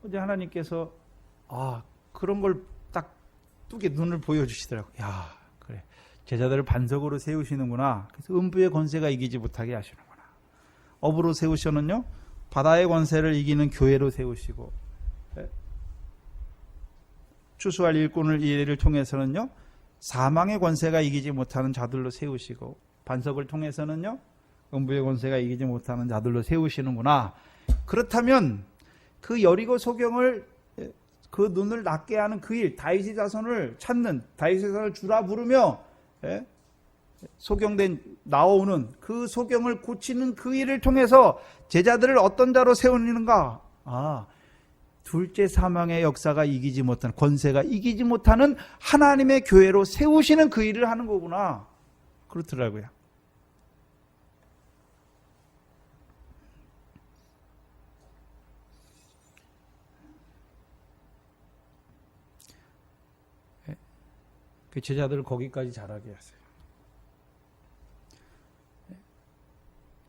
어제 하나님께서 그런 걸 딱 뚜게 눈을 보여주시더라고요. 야, 그래, 제자들을 반석으로 세우시는구나. 그래서 음부의 권세가 이기지 못하게 하시는구나. 업으로 세우셔는요, 바다의 권세를 이기는 교회로 세우시고, 추수할 일꾼을 이를 통해서는요, 사망의 권세가 이기지 못하는 자들로 세우시고, 반석을 통해서는요, 음부의 권세가 이기지 못하는 자들로 세우시는구나. 그렇다면 그 여리고 소경을, 그 눈을 낮게 하는 그 일, 다윗의 자손을 찾는, 다윗의 자손을 주라 부르며 소경된 나오는 그 소경을 고치는 그 일을 통해서 제자들을 어떤 자로 세우는가? 둘째 사망의 역사가 이기지 못하는, 권세가 이기지 못하는 하나님의 교회로 세우시는 그 일을 하는 거구나. 그렇더라고요. 그 제자들을 거기까지 자라게 하세요.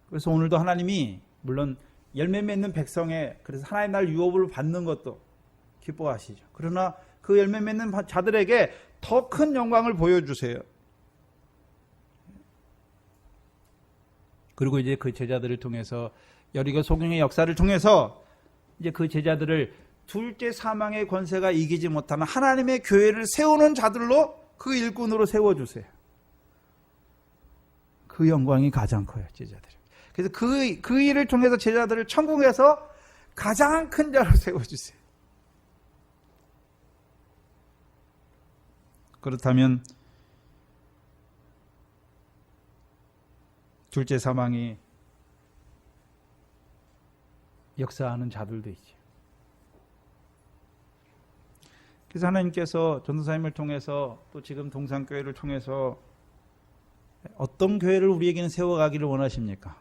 그래서 오늘도 하나님이 물론 열매 맺는 백성에, 그래서 하나님 날 유업을 받는 것도 기뻐하시죠. 그러나 그 열매 맺는 자들에게 더 큰 영광을 보여주세요. 그리고 이제 그 제자들을 통해서, 여리고 소경의 역사를 통해서 이제 그 제자들을 둘째 사망의 권세가 이기지 못하는 하나님의 교회를 세우는 자들로, 그 일꾼으로 세워주세요. 그 영광이 가장 커요, 제자들. 그래서 그 일을 통해서 제자들을 천국에서 가장 큰 자로 세워주세요. 그렇다면 둘째 사망이 역사하는 자들도 있죠. 그래서 하나님께서 전도사님을 통해서, 또 지금 동산교회를 통해서 어떤 교회를 우리에게는 세워가기를 원하십니까?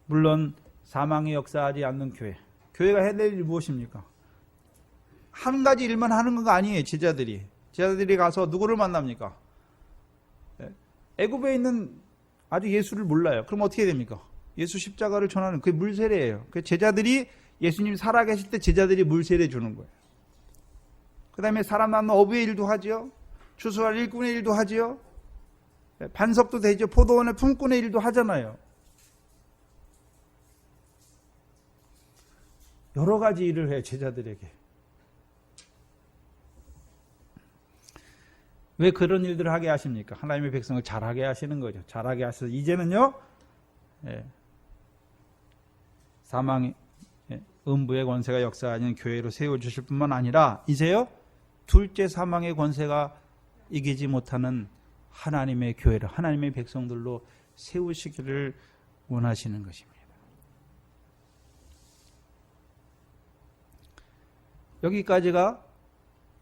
물론 사망이 역사하지 않는 교회, 교회가 해야 될 일이 무엇입니까? 한 가지 일만 하는 건 아니에요. 제자들이 가서 누구를 만납니까? 애굽에 있는 아주 예수를 몰라요. 그럼 어떻게 됩니까? 예수 십자가를 전하는, 그게 물세례예요. 그 제자들이, 예수님 살아계실 때 제자들이 물세례 주는 거예요. 그 다음에 사람 낳는 어부의 일도 하지요. 추수할 일꾼의 일도 하지요. 반석도 되죠. 포도원의 품꾼의 일도 하잖아요. 여러 가지 일을 해요, 제자들에게. 왜 그런 일들을 하게 하십니까? 하나님의 백성을 잘하게 하시는 거죠. 잘하게 하셔서 이제는요, 사망의, 음부의 권세가 역사하는 교회로 세워주실 뿐만 아니라, 이제요, 둘째 사망의 권세가 이기지 못하는 하나님의 교회를, 하나님의 백성들로 세우시기를 원하시는 것입니다. 여기까지가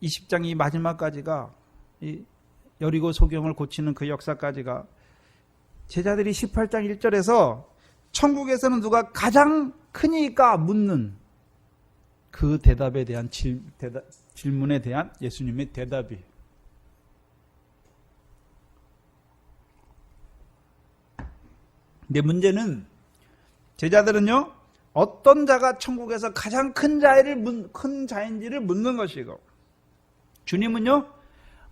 20장 이 마지막까지가, 이 여리고 소경을 고치는 그 역사까지가, 제자들이 18장 1절에서 천국에서는 누가 가장 크니까 묻는 그 대답에 대한 질문에 대한 예수님의 대답이. 근데 문제는, 제자들은요, 어떤 자가 천국에서 가장 큰 자인지를 묻는 것이고, 주님은요,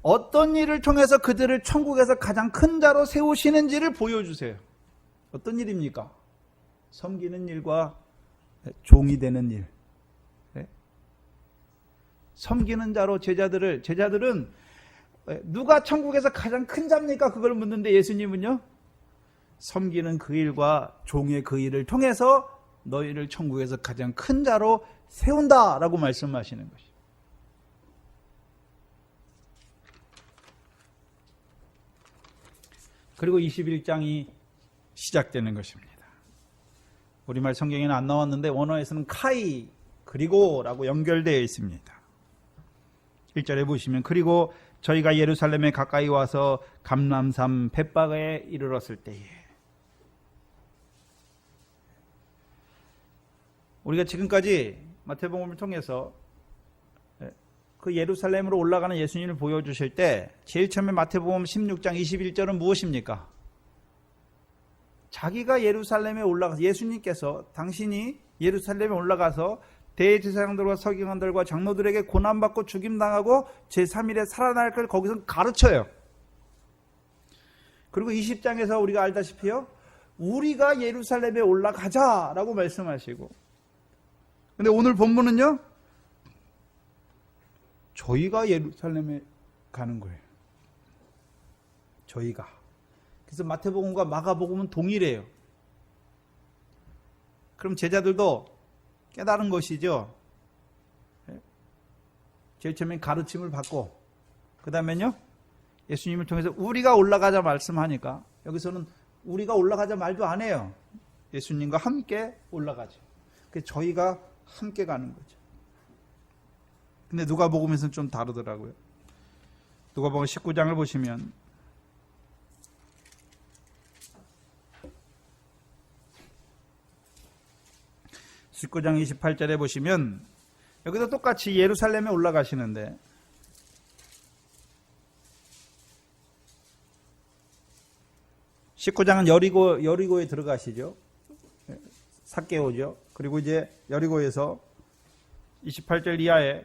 어떤 일을 통해서 그들을 천국에서 가장 큰 자로 세우시는지를 보여주세요. 어떤 일입니까? 섬기는 일과 종이 되는 일. 섬기는 자로 제자들은 누가 천국에서 가장 큰 자입니까? 그걸 묻는데, 예수님은요, 섬기는 그 일과 종의 그 일을 통해서 너희를 천국에서 가장 큰 자로 세운다라고 말씀하시는 것이죠. 그리고 21장이 시작되는 것입니다. 우리말 성경에는 안 나왔는데 원어에서는 카이, 그리고라고 연결되어 있습니다. 1절에 보시면, 그리고 저희가 예루살렘에 가까이 와서 감람산 벳바가에 이르렀을 때에. 우리가 지금까지 마태복음을 통해서 그 예루살렘으로 올라가는 예수님을 보여주실 때 제일 처음에 마태복음 16장 21절은 무엇입니까? 자기가 예루살렘에 올라가서 예수님께서 당신이 예루살렘에 올라가서 대제사장들과 서기관들과 장로들에게 고난받고 죽임당하고 제3일에 살아날 걸 거기서 가르쳐요. 그리고 20장에서 우리가 알다시피요, 우리가 예루살렘에 올라가자라고 말씀하시고, 근데 오늘 본문은요, 저희가 예루살렘에 가는 거예요. 저희가. 그래서 마태복음과 마가복음은 동일해요. 그럼 제자들도 깨달은 것이죠. 제일 처음엔 가르침을 받고, 그 다음에는요, 예수님을 통해서 우리가 올라가자 말씀하니까 여기서는 우리가 올라가자 말도 안 해요. 예수님과 함께 올라가죠. 그래서 저희가 함께 가는 거죠. 근데 누가복음에서는 좀 다르더라고요. 누가복음 19장을 보시면 (19장 28절에) 보시면 여기도 똑같이 예루살렘에 올라가시는데, (19장은) 여리고에 들어가시죠. 삭개오죠. 그리고 이제 여리고에서 28절 이하에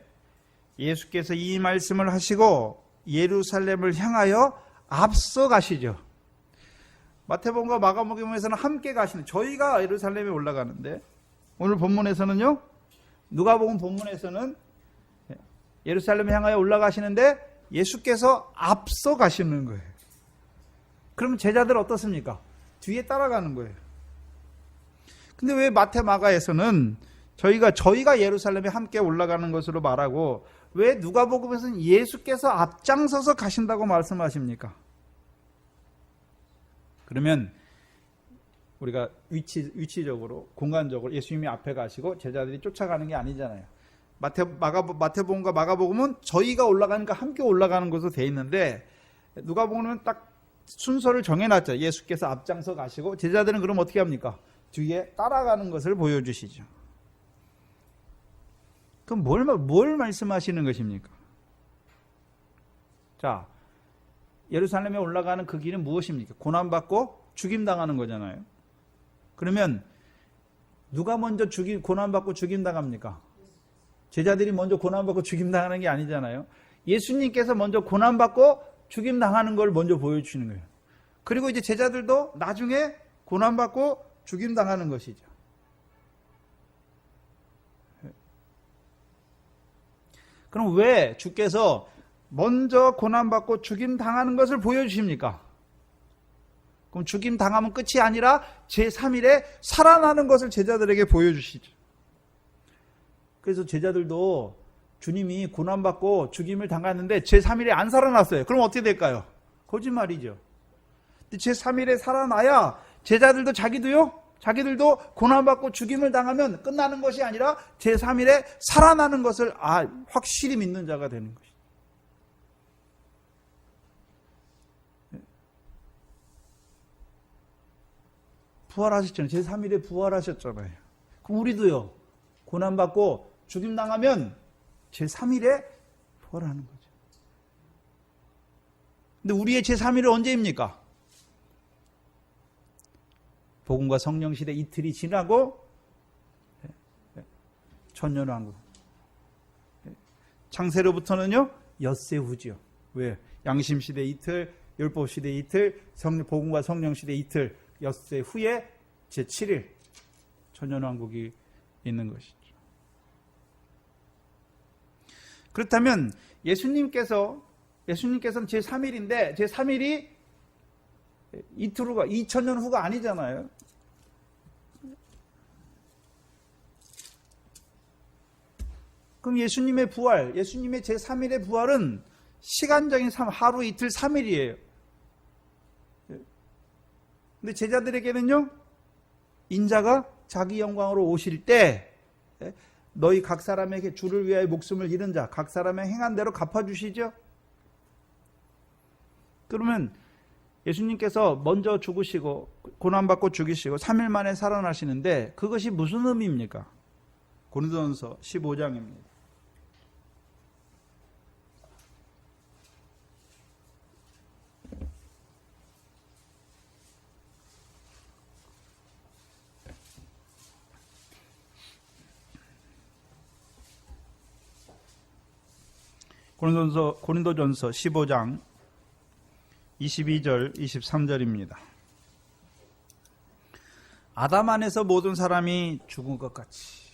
예수께서 이 말씀을 하시고 예루살렘을 향하여 앞서 가시죠. 마태복음과 마가복음에서는 함께 가시는, 저희가 예루살렘에 올라가는데, 오늘 본문에서는요, 누가복음 본문에서는 예루살렘 향하여 올라가시는데 예수께서 앞서 가시는 거예요. 그러면 제자들 어떻습니까? 뒤에 따라가는 거예요. 근데 왜 마태 마가에서는 저희가 예루살렘에 함께 올라가는 것으로 말하고, 왜 누가복음에서는 예수께서 앞장서서 가신다고 말씀하십니까? 그러면 우리가 위치적으로, 공간적으로 예수님이 앞에 가시고 제자들이 쫓아가는 게 아니잖아요. 마태복음과 마가복음은 저희가 올라가니까 함께 올라가는 것으로 돼 있는데, 누가복음은 딱 순서를 정해놨죠. 예수께서 앞장서 가시고 제자들은 그럼 어떻게 합니까? 뒤에 따라가는 것을 보여주시죠. 그럼 뭘 말씀하시는 것입니까? 자, 예루살렘에 올라가는 그 길은 무엇입니까? 고난받고 죽임당하는 거잖아요. 그러면 누가 먼저 고난받고 죽임당합니까? 제자들이 먼저 고난받고 죽임당하는 게 아니잖아요. 예수님께서 먼저 고난받고 죽임당하는 걸 먼저 보여주시는 거예요. 그리고 이제 제자들도 나중에 고난받고 죽임당하는 것이죠. 그럼 왜 주께서 먼저 고난받고 죽임당하는 것을 보여주십니까? 그럼 죽임당하면 끝이 아니라 제3일에 살아나는 것을 제자들에게 보여주시죠. 그래서 제자들도 주님이 고난받고 죽임을 당했는데 제3일에 안 살아났어요. 그럼 어떻게 될까요? 거짓말이죠. 제3일에 살아나야 제자들도 자기들도 고난받고 죽임을 당하면 끝나는 것이 아니라 제3일에 살아나는 것을 확실히 믿는 자가 되는 것이죠. 부활하셨잖아요. 제3일에 부활하셨잖아요. 그럼 우리도요, 고난받고 죽임당하면 제3일에 부활하는 거죠. 근데 우리의 제3일은 언제입니까? 복음과 성령 시대 이틀이 지나고 천년왕국, 창세로부터는요 엿새 후지요. 왜? 양심 시대 이틀, 율법 시대 이틀, 복음과 성령 시대 이틀, 엿새 후에 제7일 천년왕국이 있는 것이죠. 그렇다면 예수님께서는 제3일인데 제3일이 이틀 후가 2000년 후가 아니잖아요. 그럼 예수님의 부활, 예수님의 제3일의 부활은 시간적인 하루 이틀 3일이에요. 근데 제자들에게는요, 인자가 자기 영광으로 오실 때 너희 각 사람에게 주를 위하여 목숨을 잃은 자 각 사람의 행한 대로 갚아주시죠. 그러면 예수님께서 먼저 죽으시고 고난받고 죽이시고 3일 만에 살아나시는데 그것이 무슨 의미입니까? 고린도전서 15장입니다. 고린도전서 15장 22절 23절입니다. 아담 안에서 모든 사람이 죽은 것 같이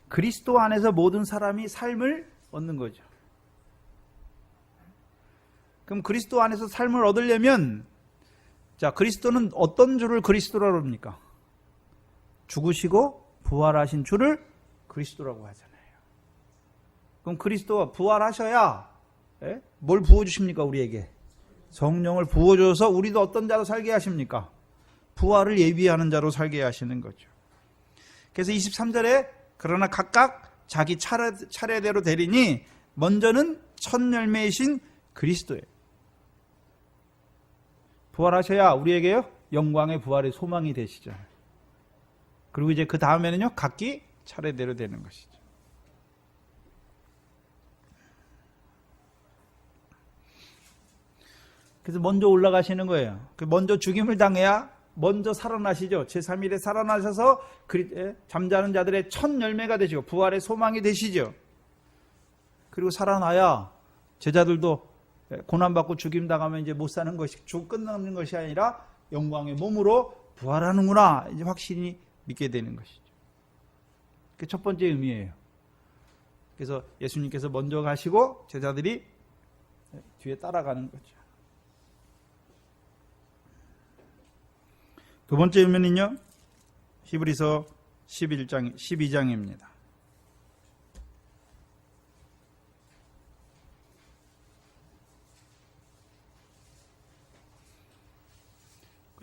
그리스도 안에서 모든 사람이 삶을 얻는 거죠. 그럼 그리스도 안에서 삶을 얻으려면, 자, 그리스도는 어떤 주를 그리스도라고 합니까? 죽으시고 부활하신 주를 그리스도라고 하잖아요. 그럼 그리스도가 부활하셔야 뭘 부어주십니까? 우리에게 성령을 부어줘서 우리도 어떤 자로 살게 하십니까? 부활을 예비하는 자로 살게 하시는 거죠. 그래서 23절에 그러나 각각 자기 차례대로 되리니 먼저는 첫 열매이신 그리스도예요. 부활하셔야 우리에게요 영광의 부활의 소망이 되시죠. 그리고 이제 그 다음에는요 각기 차례대로 되는 것이죠. 그래서 먼저 올라가시는 거예요. 먼저 죽임을 당해야 먼저 살아나시죠. 제3일에 살아나셔서 잠자는 자들의 첫 열매가 되시고 부활의 소망이 되시죠. 그리고 살아나야 제자들도 고난받고 죽임당하면 이제 못 사는 것이, 죽 끝나는 것이 아니라 영광의 몸으로 부활하는구나 이제 확신이 믿게 되는 것이죠. 그게 첫 번째 의미예요. 그래서 예수님께서 먼저 가시고 제자들이 뒤에 따라가는 거죠. 두 번째 의미는요, 히브리서 12장입니다.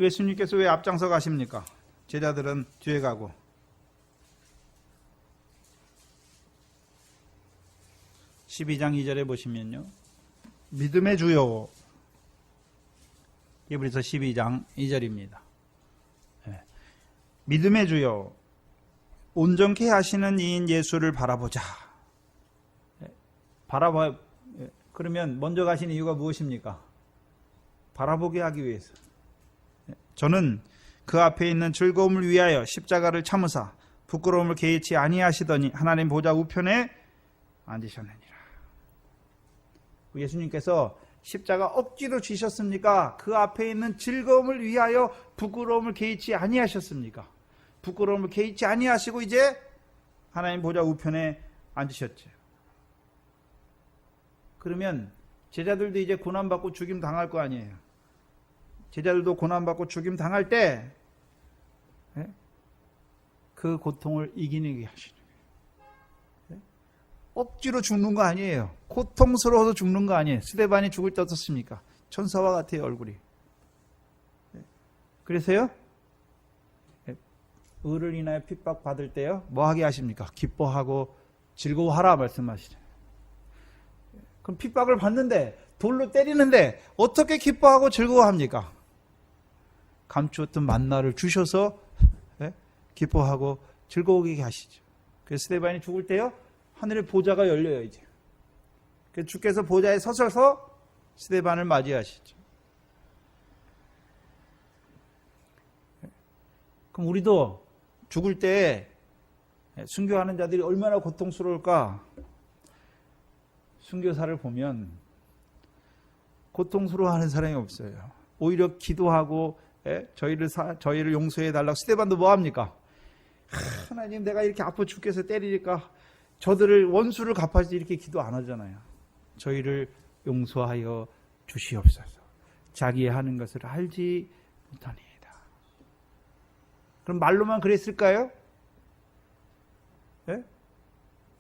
예수님께서 왜 앞장서 가십니까? 제자들은 뒤에 가고. (12장) 2절에 보시면요, 믿음의 주요, 히브리서 12장 2절입니다. 믿음의 주요, 온전케 하시는 이인 예수를 바라보자. 그러면 먼저 가신 이유가 무엇입니까? 바라보게 하기 위해서. 저는 그 앞에 있는 즐거움을 위하여 십자가를 참으사 부끄러움을 개의치 아니하시더니 하나님 보좌 우편에 앉으셨느니라. 예수님께서 십자가 억지로 지셨습니까? 그 앞에 있는 즐거움을 위하여 부끄러움을 개의치 아니하셨습니까? 부끄러움을 개의치 아니하시고 이제 하나님 보좌 우편에 앉으셨죠. 그러면 제자들도 이제 고난받고 죽임 당할 거 아니에요. 제자들도 고난받고 죽임 당할 때 그 고통을 이기게 하시는 거예요. 억지로 죽는 거 아니에요. 고통스러워서 죽는 거 아니에요. 스데반이 죽을 때 어떻습니까? 천사와 같아요, 얼굴이. 그래서요, 의를 인하여 핍박받을 때요, 뭐 하게 하십니까? 기뻐하고 즐거워하라 말씀하시잖아요. 그럼 핍박을 받는데, 돌로 때리는데 어떻게 기뻐하고 즐거워합니까? 감추었던 만나를 주셔서 기뻐하고 즐거우게 하시죠. 그래서 스데반이 죽을 때요, 하늘의 보좌가 열려요, 이제. 그래서 주께서 보좌에 서셔서 스데반을 맞이하시죠. 그럼 우리도 죽을 때 순교하는 자들이 얼마나 고통스러울까? 순교사를 보면 고통스러워하는 사람이 없어요. 오히려 기도하고 저희를 용서해달라고. 스데반도 뭐합니까? 하나님, 내가 이렇게 아파 죽겠어 때리니까 저들을 원수를 갚아주지, 이렇게 기도 안 하잖아요. 저희를 용서하여 주시옵소서. 자기 하는 것을 알지 못하니이다. 그럼 말로만 그랬을까요? 네?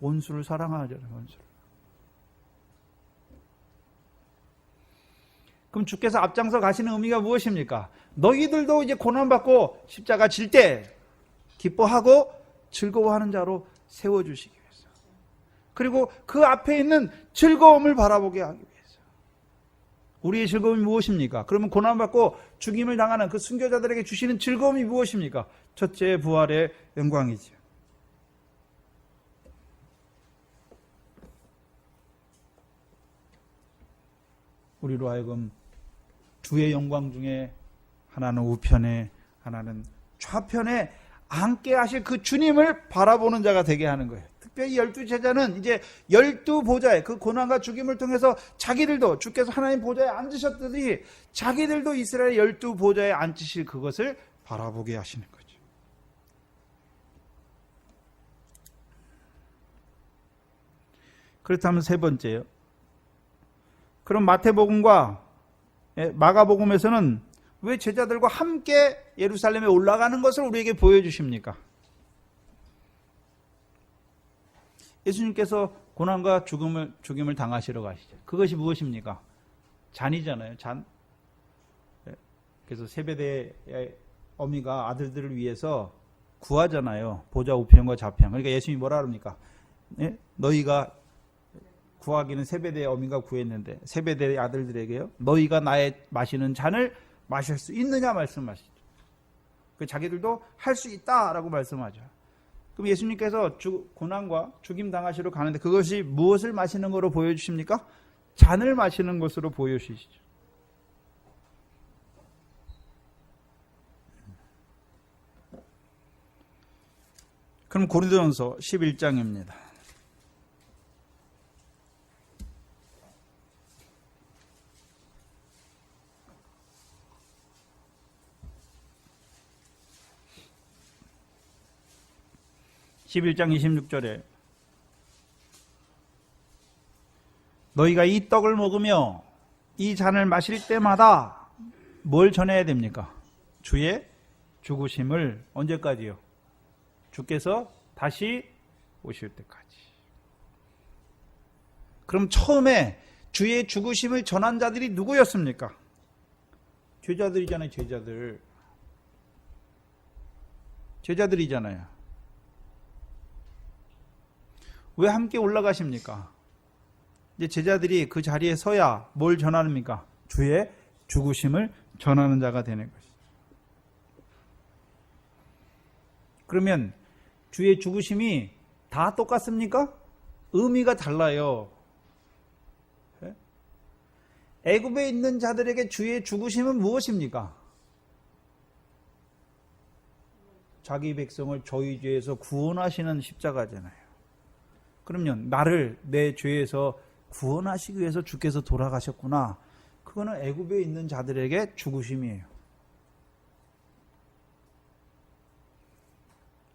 원수를 사랑하잖아요, 원수를. 그럼 주께서 앞장서 가시는 의미가 무엇입니까? 너희들도 이제 고난받고 십자가 질 때 기뻐하고 즐거워하는 자로 세워주시기 위해서. 그리고 그 앞에 있는 즐거움을 바라보게 하기 위해서. 우리의 즐거움이 무엇입니까? 그러면 고난받고 죽임을 당하는 그 순교자들에게 주시는 즐거움이 무엇입니까? 첫째, 부활의 영광이죠. 우리로 하여금 주의 영광 중에 하나는 우편에, 하나는 좌편에 앉게 하실 그 주님을 바라보는 자가 되게 하는 거예요. 특별히 12제자는 이제 12보좌에 그 고난과 죽임을 통해서 자기들도 주께서 하나님 보좌에 앉으셨더니 자기들도 이스라엘 12보좌에 앉으실 그것을 바라보게 하시는 거죠. 그렇다면 세 번째요. 그럼 마태복음과 마가복음에서는 왜 제자들과 함께 예루살렘에 올라가는 것을 우리에게 보여주십니까? 예수님께서 고난과 죽임을 당하시러 가시죠. 그것이 무엇입니까? 잔이잖아요. 잔. 그래서 세베대의 어미가 아들들을 위해서 구하잖아요. 보좌 우편과 좌편. 그러니까 예수님이 뭐라 합니까? 너희가 구하기는 세베대의 어미가 구했는데 세베대의 아들들에게요. 너희가 나의 마시는 잔을 마실 수 있느냐 말씀하시죠. 자기들도 할 수 있다라고 말씀하죠. 그럼 예수님께서 고난과 죽임 당하시러 가는데 그것이 무엇을 마시는 것으로 보여주십니까? 잔을 마시는 것으로 보여주시죠. 그럼 고린도전서 11장입니다. (11장) 26절에 너희가 이 떡을 먹으며 이 잔을 마실 때마다 뭘 전해야 됩니까? 주의 죽으심을 언제까지요? 주께서 다시 오실 때까지. 그럼 처음에 주의 죽으심을 전한 자들이 누구였습니까? 제자들이잖아요. 제자들이잖아요. 왜 함께 올라가십니까? 이제 제자들이 그 자리에 서야 뭘 전하십니까? 주의 죽으심을 전하는 자가 되는 것이죠. 그러면 주의 죽으심이 다 똑같습니까? 의미가 달라요. 애굽에 있는 자들에게 주의 죽으심은 무엇입니까? 자기 백성을 저희 죄에서 구원하시는 십자가잖아요. 그러면 나를 내 죄에서 구원하시기 위해서 주께서 돌아가셨구나. 그거는 애굽에 있는 자들에게 죽으심이에요.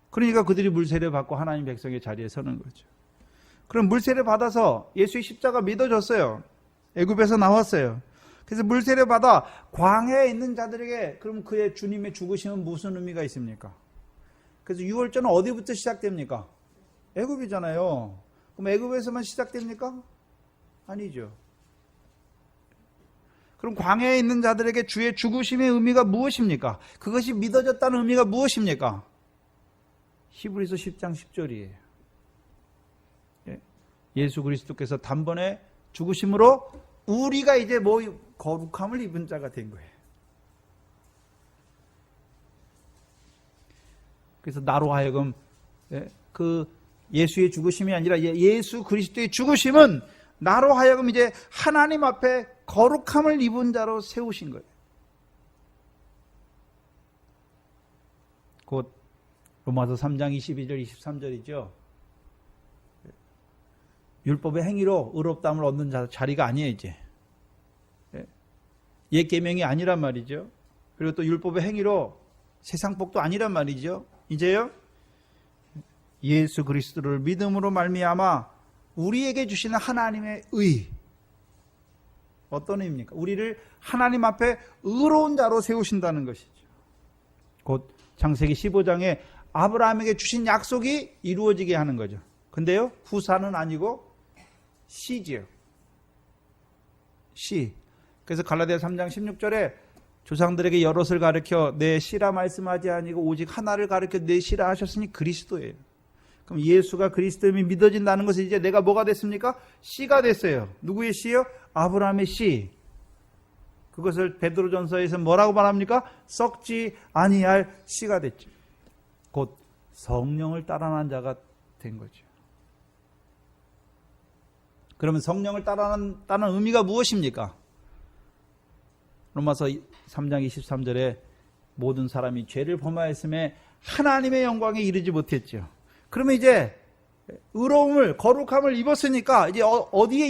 그러니까 그들이 물세례 받고 하나님 백성의 자리에 서는 거죠. 그럼 물세례 받아서 예수의 십자가 믿어졌어요. 애굽에서 나왔어요. 그래서 물세례 받아 광야에 있는 자들에게 그럼 그의 주님의 죽으심은 무슨 의미가 있습니까? 그래서 유월절은 어디부터 시작됩니까? 애굽이잖아요. 그럼 애굽에서만 시작됩니까? 아니죠. 그럼 광야에 있는 자들에게 주의 죽으심의 의미가 무엇입니까? 그것이 믿어졌다는 의미가 무엇입니까? 히브리서 10장 10절이에요. 예수 그리스도께서 단번에 죽으심으로 우리가 이제 거룩함을 입은 자가 된 거예요. 그래서 나로 하여금 그 예수의 죽으심이 아니라 예수 그리스도의 죽으심은 나로 하여금 이제 하나님 앞에 거룩함을 입은 자로 세우신 거예요. 곧 로마서 3장 22절 23절이죠. 율법의 행위로 의롭다함을 얻는 자리가 아니에요. 이제 옛 계명이 아니란 말이죠. 그리고 또 율법의 행위로 세상 복도 아니란 말이죠. 이제요 예수 그리스도를 믿음으로 말미암아 우리에게 주시는 하나님의 의, 어떤 의미입니까? 우리를 하나님 앞에 의로운 자로 세우신다는 것이죠. 곧 창세기 15장에 아브라함에게 주신 약속이 이루어지게 하는 거죠. 근데요 후사는 아니고 씨지요. 씨. 그래서 갈라디아 3장 16절에 조상들에게 여럿을 가르쳐 내 씨라 말씀하지 아니고 오직 하나를 가르쳐 내 씨라 하셨으니 그리스도예요. 그럼 예수가 그리스도임이 믿어진다는 것은 이제 내가 뭐가 됐습니까? 씨가 됐어요. 누구의 씨요? 아브라함의 씨. 그것을 베드로전서에서 뭐라고 말합니까? 썩지 아니할 씨가 됐죠. 곧 성령을 따라난 자가 된 거죠. 그러면 성령을 따라난다는 의미가 무엇입니까? 로마서 3장 23절에 모든 사람이 죄를 범하였음에 하나님의 영광에 이르지 못했죠. 그러면 이제 의로움을, 거룩함을 입었으니까 이제 어디에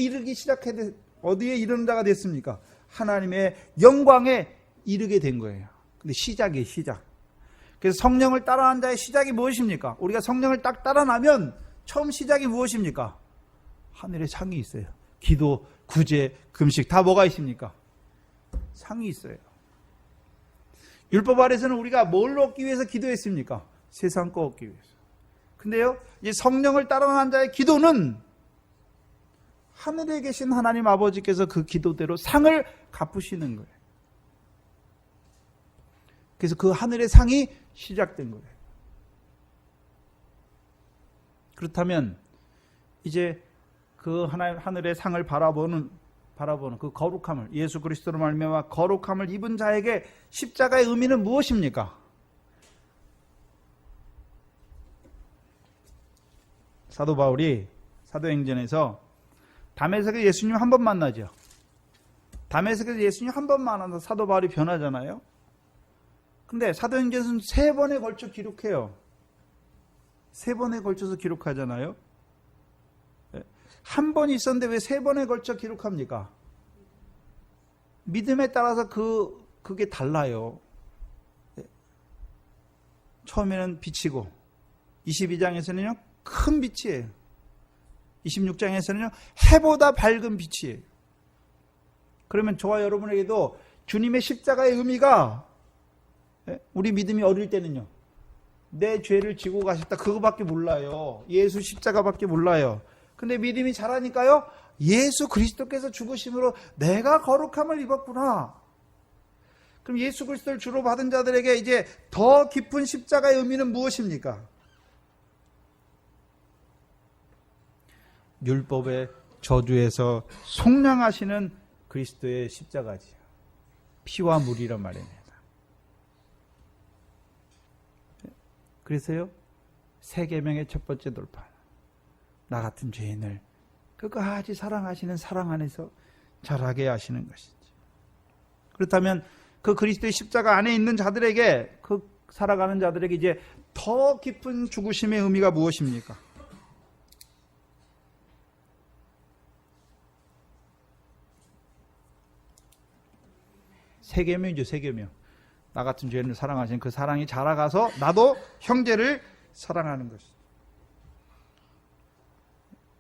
어디에 이르는 자가 됐습니까? 하나님의 영광에 이르게 된 거예요. 근데 시작이에요, 시작. 그래서 성령을 따라한 자의 시작이 무엇입니까? 우리가 성령을 딱 따라나면 처음 시작이 무엇입니까? 하늘에 상이 있어요. 기도, 구제, 금식 다 뭐가 있습니까? 상이 있어요. 율법 아래서는 우리가 뭘 얻기 위해서 기도했습니까? 세상 거 얻기 위해서. 근데요, 이 성령을 따라난 자의 기도는 하늘에 계신 하나님 아버지께서 그 기도대로 상을 갚으시는 거예요. 그래서 그 하늘의 상이 시작된 거예요. 그렇다면 이제 그 하늘의 상을 바라보는 그 거룩함을, 예수 그리스도로 말미암아 거룩함을 입은 자에게 십자가의 의미는 무엇입니까? 사도 바울이 사도행전에서 다메섹에서 예수님 한 번 만나죠. 다메섹에서 예수님 한 번 만나서 사도 바울이 변하잖아요. 근데 사도행전에서는 3번에 걸쳐 기록해요. 3번에 걸쳐서 기록하잖아요. 한 번 있었는데 왜 3번에 걸쳐 기록합니까? 믿음에 따라서 그게 달라요. 처음에는 빛이고 22장에서는요 큰 빛이에요. 26장에서는요 해보다 밝은 빛이에요. 그러면 저와 여러분에게도 주님의 십자가의 의미가, 우리 믿음이 어릴 때는요 내 죄를 지고 가셨다 그거밖에 몰라요. 예수 십자가밖에 몰라요. 근데 믿음이 자라니까요 예수 그리스도께서 죽으심으로 내가 거룩함을 입었구나. 그럼 예수 그리스도를 주로 받은 자들에게 이제 더 깊은 십자가의 의미는 무엇입니까? 율법의 저주에서 속량하시는 그리스도의 십자가지요. 피와 물이란 말입니다. 그래서요 새 계명의 첫 번째 돌파, 나 같은 죄인을 끝까지 사랑하시는 사랑 안에서 자라게 하시는 것이지. 그렇다면 그 그리스도의 십자가 안에 있는 자들에게, 그 살아가는 자들에게 이제 더 깊은 죽으심의 의미가 무엇입니까? 새 계명이죠, 새 계명. 나 같은 죄인을 사랑하시는 그 사랑이 자라가서 나도 형제를 사랑하는 것이죠.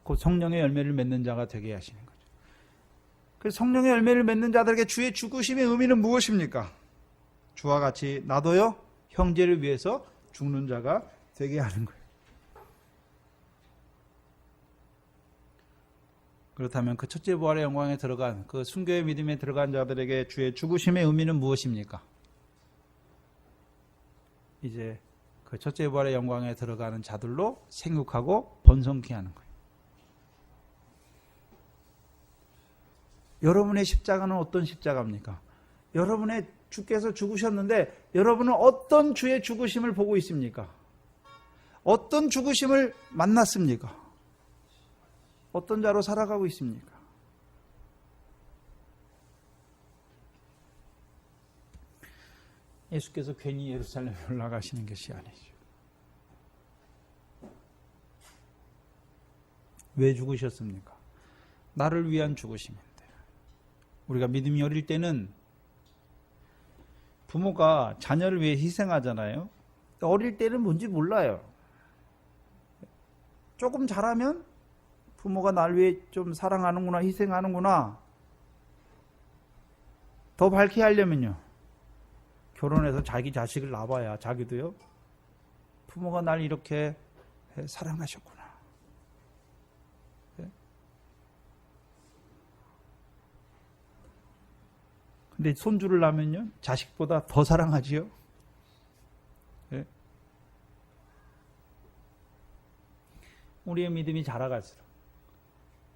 곧 성령의 열매를 맺는 자가 되게 하시는 거죠. 그래서 성령의 열매를 맺는 자들에게 주의 죽으심의 의미는 무엇입니까? 주와 같이 나도요 형제를 위해서 죽는 자가 되게 하는 거예요. 그렇다면 그 첫째 부활의 영광에 들어간, 그 순교의 믿음에 들어간 자들에게 주의 죽으심의 의미는 무엇입니까? 이제 그 첫째 부활의 영광에 들어가는 자들로 생육하고 번성케 하는 거예요. 여러분의 십자가는 어떤 십자가입니까? 여러분의 주께서 죽으셨는데 여러분은 어떤 주의 죽으심을 보고 있습니까? 어떤 죽으심을 만났습니까? 어떤 자로 살아가고 있습니까? 예수께서 괜히 예루살렘에 올라가시는 것이 아니죠. 왜 죽으셨습니까? 나를 위한 죽으심인데. 우리가 믿음이 어릴 때는 부모가 자녀를 위해 희생하잖아요. 어릴 때는 뭔지 몰라요. 조금 자라면 부모가 날 위해 좀 사랑하는구나, 희생하는구나. 더 밝게 하려면요, 결혼해서 자기 자식을 낳아봐야 자기도요 부모가 날 이렇게 사랑하셨구나. 근데 손주를 낳으면요 자식보다 더 사랑하지요. 우리의 믿음이 자라갈수록,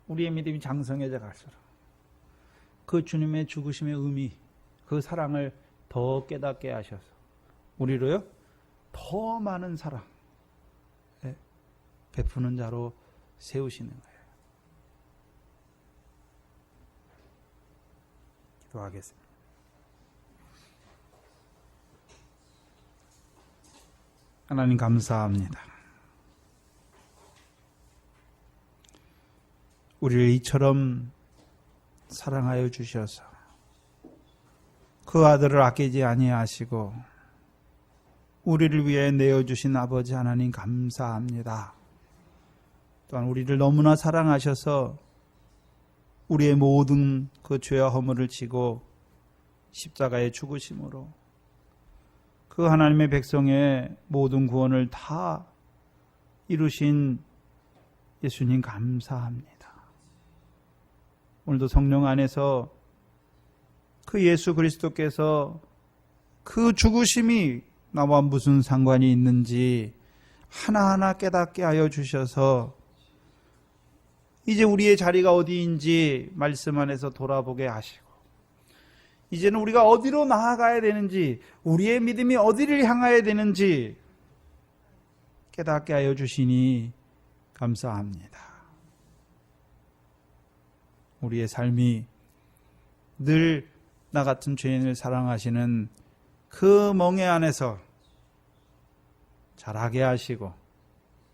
우리의 믿음이 장성해져 갈수록 그 주님의 죽으심의 의미, 그 사랑을 더 깨닫게 하셔서 우리로요 더 많은 사랑 베푸는 자로 세우시는 거예요. 기도하겠습니다. 하나님 감사합니다. 우리를 이처럼 사랑하여 주셔서 그 아들을 아끼지 아니하시고 우리를 위해 내어주신 아버지 하나님 감사합니다. 또한 우리를 너무나 사랑하셔서 우리의 모든 그 죄와 허물을 지고 십자가에 죽으심으로 그 하나님의 백성의 모든 구원을 다 이루신 예수님 감사합니다. 오늘도 성령 안에서 그 예수 그리스도께서 그 죽으심이 나와 무슨 상관이 있는지 하나하나 깨닫게 하여 주셔서 이제 우리의 자리가 어디인지 말씀 안에서 돌아보게 하시고 이제는 우리가 어디로 나아가야 되는지 우리의 믿음이 어디를 향하여야 되는지 깨닫게 하여 주시니 감사합니다. 우리의 삶이 늘 나 같은 죄인을 사랑하시는 그 멍에 안에서 자라게 하시고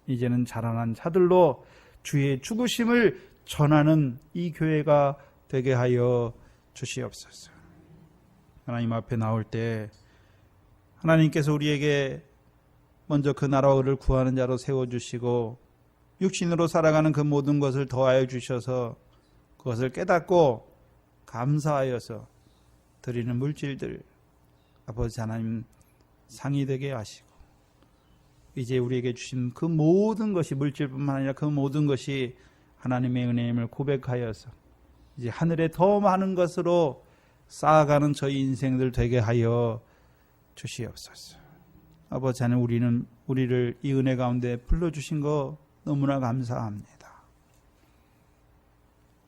이제는 자라난 자들로 주의 죽으심을 전하는 이 교회가 되게 하여 주시옵소서. 하나님 앞에 나올 때 하나님께서 우리에게 먼저 그 나라를 구하는 자로 세워주시고 육신으로 살아가는 그 모든 것을 더하여 주셔서 그것을 깨닫고 감사하여서 드리는 물질들 아버지 하나님 상이 되게 하시고 이제 우리에게 주신 그 모든 것이 물질뿐만 아니라 그 모든 것이 하나님의 은혜임을 고백하여서 이제 하늘에 더 많은 것으로 쌓아가는 저희 인생들 되게 하여 주시옵소서. 아버지 하나님 우리를 이 은혜 가운데 불러주신 거 너무나 감사합니다.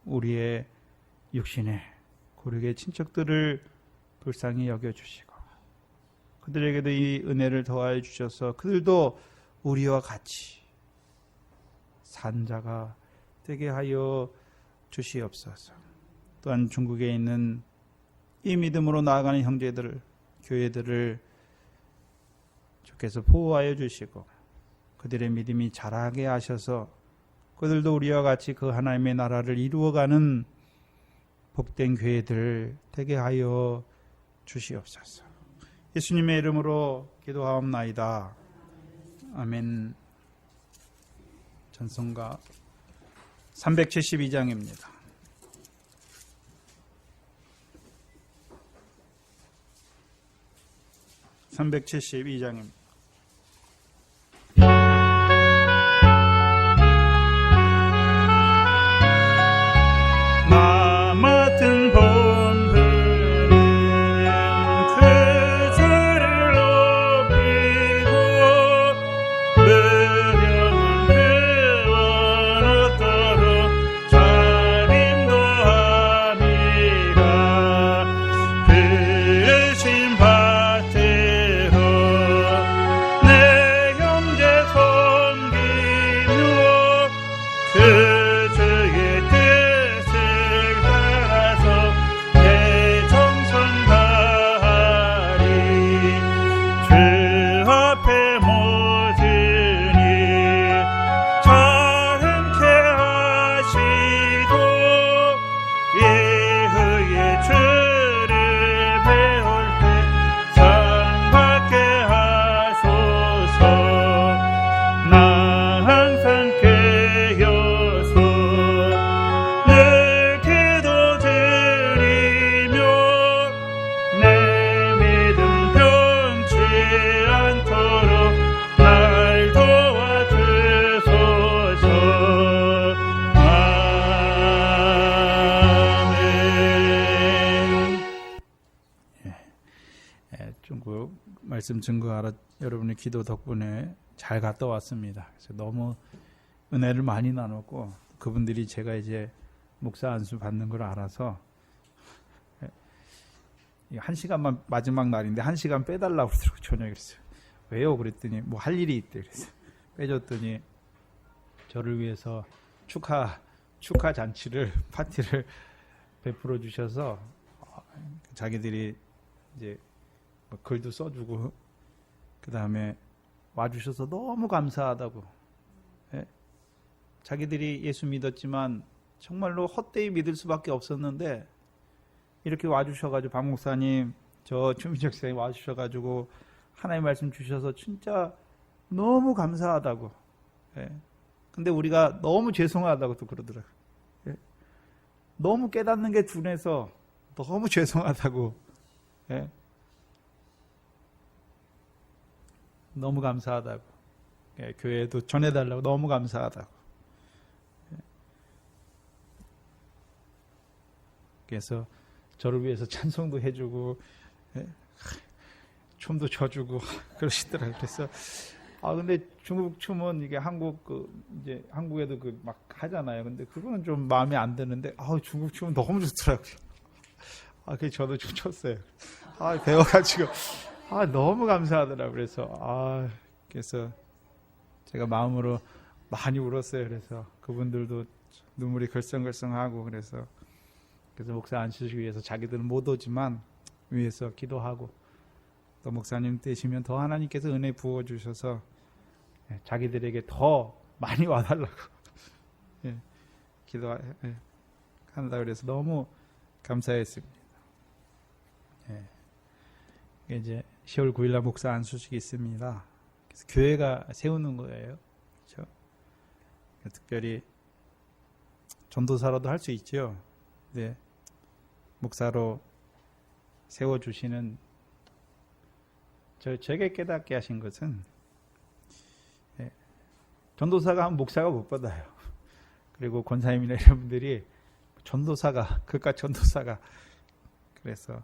우리의 육신의 고륙의 친척들을 불쌍히 여겨주시고 그들에게도 이 은혜를 더하여 주셔서 그들도 우리와 같이 산자가 되게 하여 주시옵소서. 또한 중국에 있는 이 믿음으로 나아가는 형제들을 교회들을 주께서 보호하여 주시고 그들의 믿음이 자라게 하셔서 그들도 우리와 같이 그 하나님의 나라를 이루어가는 복된 교회들 되게 하여 주시옵소서. 예수님의 이름으로 기도하옵나이다. 아멘. 전성가 372장입니다. (372장입니다) 말씀 증거하러 여러분의 기도 덕분에 잘 갔다 왔습니다. 그래서 너무 은혜를 많이 나눴고 그분들이 제가 이제 목사 안수 받는 걸 알아서 1시간만 마지막 날인데 1시간 빼달라고 그러더라고요. 저녁에 그랬어요. 왜요? 그랬더니 뭐 할 일이 있대. 그래서 빼줬더니 저를 위해서 축하 잔치를 파티를 베풀어 주셔서 자기들이 이제 글도 써주고 그 다음에 와주셔서 너무 감사하다고. 자기들이 예수 믿었지만 정말로 헛되이 믿을 수밖에 없었는데 이렇게 와주셔가지고 박 목사님, 저 최민정 목사님 와주셔가지고 하나님의 말씀 주셔서 진짜 너무 감사하다고. 예. 근데 우리가 너무 죄송하다고 또 그러더라고요. 예. 너무 깨닫는 게 둔해서 너무 죄송하다고. 예. 너무 감사하다고. 예. 교회에도 전해달라고 너무 감사하다고. 예. 그래서 저를 위해서 찬송도 해주고, 예. 춤도 춰주고 그러시더라고요. 그래서 근데 중국 춤은 이게 이제 한국에도 막 하잖아요. 근데 그거는 좀 마음에 안 드는데, 중국 춤은 너무 좋더라고요. 그래서 저도 좀 췄어요. 배워가지고, 너무 감사하더라고요. 그래서 제가 마음으로 많이 울었어요. 그래서 그분들도 눈물이 걸썽걸썽하고, 그래서 목사 앉히시기 위해서 자기들은 못 오지만 위해서 기도하고, 또 목사님 되시면 더 하나님께서 은혜 부어주셔서 자기들에게 더 많이 와달라고 기도한다 그래서 너무 감사했습니다. 이제 10월 9일날 목사 안수식이 있습니다. 그래서 교회가 세우는 거예요. 그렇죠? 특별히 전도사로도 할 수 있죠. 네. 목사로 세워주시는 저에게 깨닫게 하신 것은, 전도사가 하면 목사가 못 받아요. 그리고 권사님이나 이런 분들이 그깟 전도사가, 그래서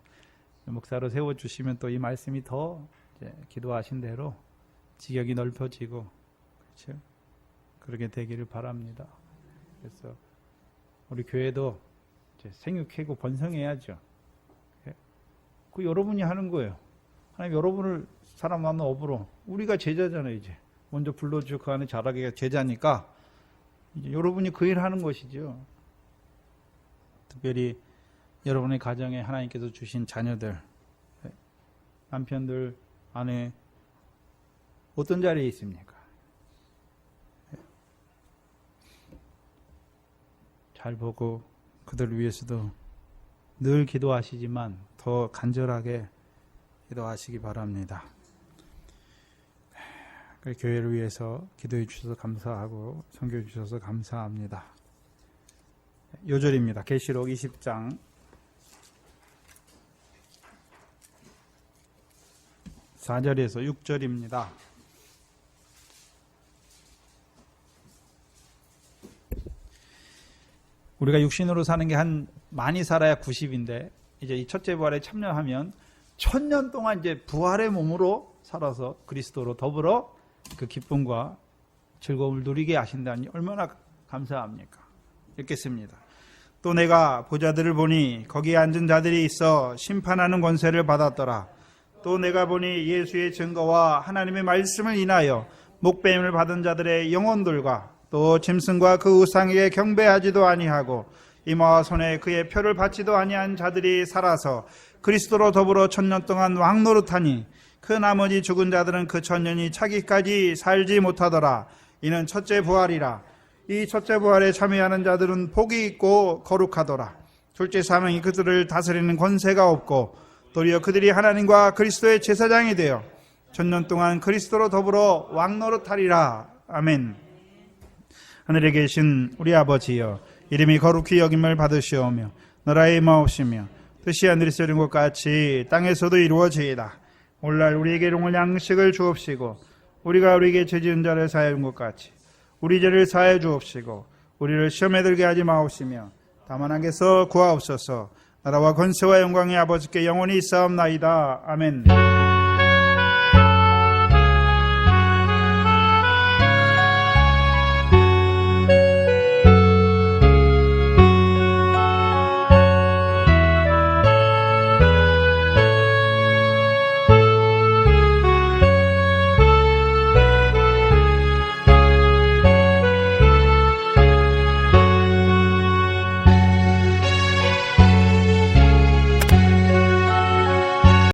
목사로 세워주시면 또 이 말씀이 더 기도하신 대로 지경이 넓혀지고, 그렇죠? 그렇게 되기를 바랍니다. 그래서 우리 교회도 생육하고 번성해야죠. 그 여러분이 하는 거예요. 하나님 여러분을 사람 만나 업으로, 우리가 제자잖아요. 이제 먼저 불러주고 그 안에 자라기가 제자니까 이제 여러분이 그 일 하는 것이죠. 특별히 여러분의 가정에 하나님께서 주신 자녀들, 남편들 안에 어떤 자리에 있습니까? 잘 보고 그들을 위해서도 늘 기도하시지만 더 간절하게 기도하시기 바랍니다. 교회를 위해서 기도해 주셔서 감사하고 선교해 주셔서 감사합니다. 요절입니다. 계시록 20장 4절에서 6절입니다. 우리가 육신으로 사는 게 많이 살아야 90인데 이제 이 첫째 부활에 참여하면 1000년 동안 이제 부활의 몸으로 살아서 그리스도로 더불어 그 기쁨과 즐거움을 누리게 하신다니 얼마나 감사합니까? 읽겠습니다. 또 내가 보좌들을 보니 거기에 앉은 자들이 있어 심판하는 권세를 받았더라. 또 내가 보니 예수의 증거와 하나님의 말씀을 인하여 목배임을 받은 자들의 영혼들과 또 짐승과 그 우상에게 경배하지도 아니하고 이마와 손에 그의 표를 받지도 아니한 자들이 살아서 그리스도로 더불어 1000년 동안 왕노릇하니 그 나머지 죽은 자들은 그 1000년이 차기까지 살지 못하더라. 이는 첫째 부활이라. 이 첫째 부활에 참여하는 자들은 복이 있고 거룩하더라. 둘째 사명이 그들을 다스리는 권세가 없고 도리어 그들이 하나님과 그리스도의 제사장이 되어 1000년 동안 그리스도로 더불어 왕노릇하리라. 아멘. 하늘에 계신 우리 아버지여, 이름이 거룩히 여김을 받으시오며 나라의 임하옵시며 뜻이 하늘에서 이룬 것 같이 땅에서도 이루어지이다. 오늘날 우리에게 일용할 양식을 주옵시고 우리가 우리에게 죄지은 자를 사하여 준 것 같이 우리 죄를 사하여 주옵시고 우리를 시험에 들게 하지 마옵시며 다만 악에서 구하옵소서. 나라와 권세와 영광이 아버지께 영원히 있사옵나이다. 아멘.